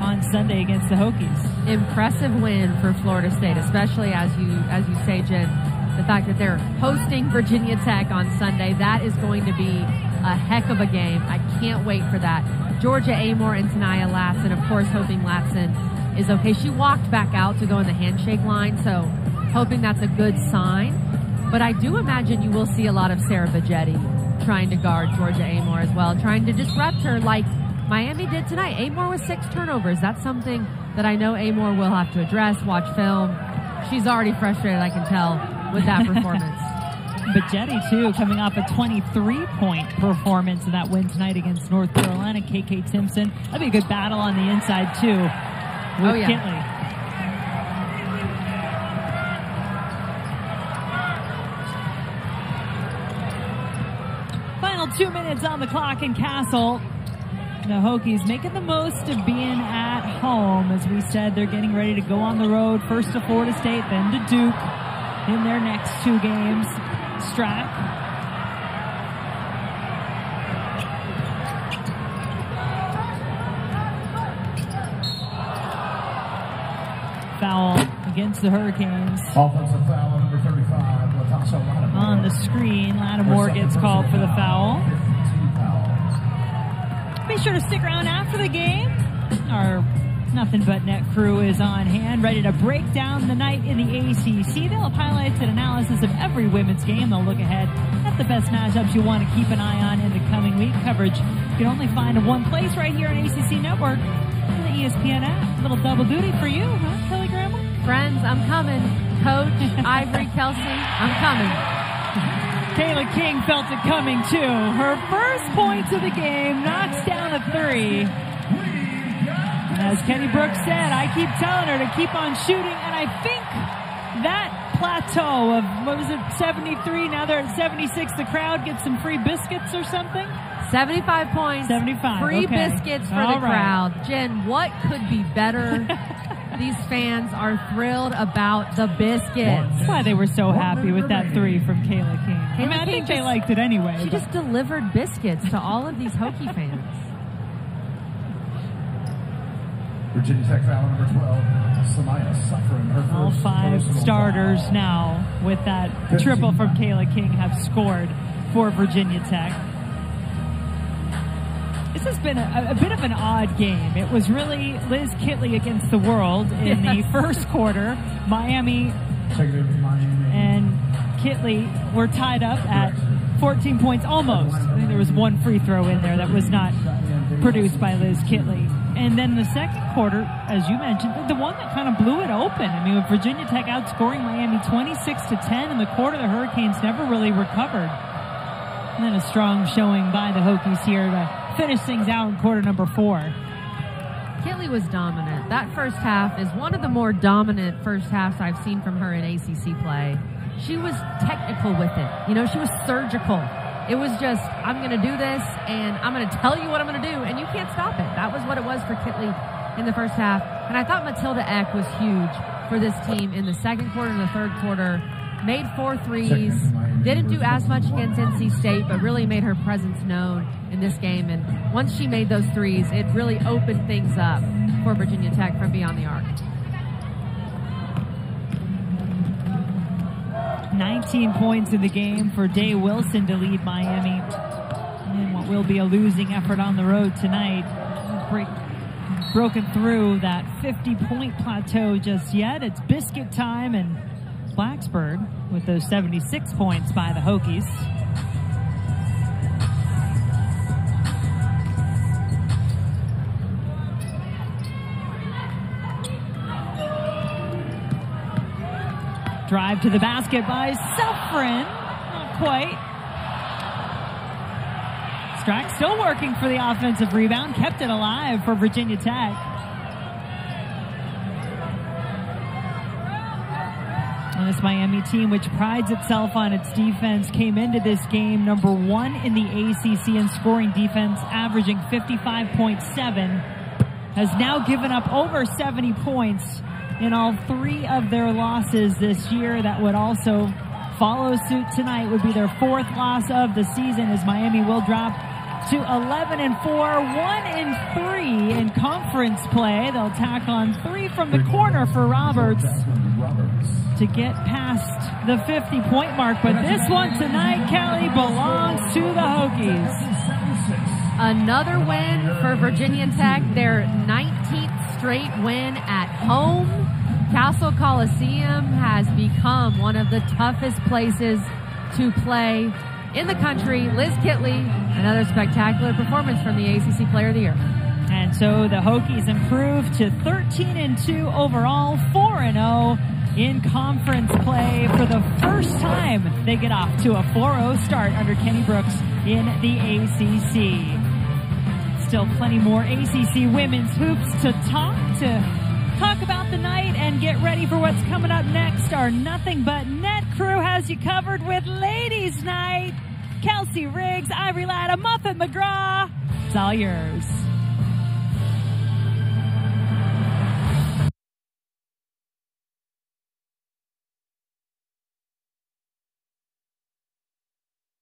on Sunday against the Hokies. Impressive win for Florida State, especially as you say, Jen, the fact that they're hosting Virginia Tech on Sunday. That is going to be a heck of a game. I can't wait for that. Georgia Amoore and Tania Lassen, of course, hoping Lassen is okay. She walked back out to go in the handshake line, so hoping that's a good sign. But I do imagine you will see a lot of Sarah Bajetti trying to guard Georgia Amoore as well, trying to disrupt her like Miami did tonight. Amoore with 6 turnovers. That's something that I know Amoore will have to address, watch film. She's already frustrated, I can tell, with that performance. Bajetti, too, coming off a 23-point performance in that win tonight against North Carolina. KK Timpson. That'd be a good battle on the inside, too, with Kitley. Final 2 minutes on the clock in Castle. The Hokies making the most of being at home. As we said, they're getting ready to go on the road, first to Florida State, then to Duke in their next 2 games. Strack. foul against the Hurricanes. Offensive foul on number 35, Latasha Lattimore. On the screen, Lattimore gets called for the foul. 15 fouls. Be sure to stick around after the game. Our Nothing But Net crew is on hand, ready to break down the night in the ACC. They'll have highlights and analysis of every women's game. They'll look ahead at the best matchups you want to keep an eye on in the coming week. Coverage you can only find in one place right here on ACC Network and the ESPN app. A little double duty for you, huh, Kelly Grandma? Friends, I'm coming. Coach Ivory Kelsey, I'm coming. Kayla King felt it coming too. Her first points of the game, knocks down a three. As Kenny Brooks said, I keep telling her to keep on shooting, and I think that plateau of, what was it, 73, now they're at 76, the crowd gets some free biscuits or something? 75 points. 75, Free okay. biscuits for All the right. crowd. Jen, what could be better? These fans are thrilled about the biscuits. That's why they were so happy with that three from Kayla King. I mean, I King think they just- liked it anyway. She just delivered biscuits to all of these Hokie fans. Virginia Tech foul number 12, Samaya suffering her All first five personal starters foul. now with that triple from Kayla King have scored for Virginia Tech. This has been a bit of an odd game. It was really Liz Kitley against the world in the first quarter. Miami Take it in Miami. and Kitley were tied up at 14 points almost. I think there was one free throw in there that was not produced by Liz Kitley. And then the second quarter, as you mentioned, the one that kind of blew it open. I mean, with Virginia Tech outscoring Miami 26-10 in the quarter, the Hurricanes never really recovered. And then a strong showing by the Hokies here to finish things out in quarter number 4. Kitley was dominant. That first half is one of the more dominant first halves I've seen from her in ACC play. She was technical with it. You know, she was surgical. It was just, I'm going to do this, and I'm going to tell you what I'm going to do, and you can't stop it. That was what it was for Kitley in the first half. And I thought Matilda Eck was huge for this team in the second quarter and the third quarter. Made 4 threes, didn't do as much against NC State, but really made her presence known in this game. And once she made those threes, it really opened things up for Virginia Tech from beyond the arc. 19 points in the game for Day-Wilson to lead Miami in what will be a losing effort on the road tonight. Broken through that 50-point plateau just yet. It's biscuit time in Blacksburg with those 76 points by the Hokies. Drive to the basket by Suffren. Not quite. Strack still working for the offensive rebound. Kept it alive for Virginia Tech. And this Miami team, which prides itself on its defense, came into this game number 1 in the ACC in scoring defense, averaging 55.7. Has now given up over 70 points in all 3 of their losses this year. That would also follow suit tonight, would be their 4th loss of the season, as Miami will drop to 11-4, 1-3 in conference play. They'll tack on 3 from the corner for Roberts to get past the 50-point mark. But this one tonight, Kelly, belongs to the Hokies. Another win for Virginia Tech, their 19th straight win at home. Castle Coliseum has become one of the toughest places to play in the country. Liz Kitley, another spectacular performance from the ACC Player of the Year. And so the Hokies improved to 13-2 overall, 4-0 in conference play for the first time. They get off to a 4-0 start under Kenny Brooks in the ACC. Still plenty more ACC women's hoops to talk about the night and get ready for what's coming up next. Our Nothing But Net crew has you covered with Ladies Night. Kelsey Riggs, Ivory Latta, Muffet McGraw. It's all yours.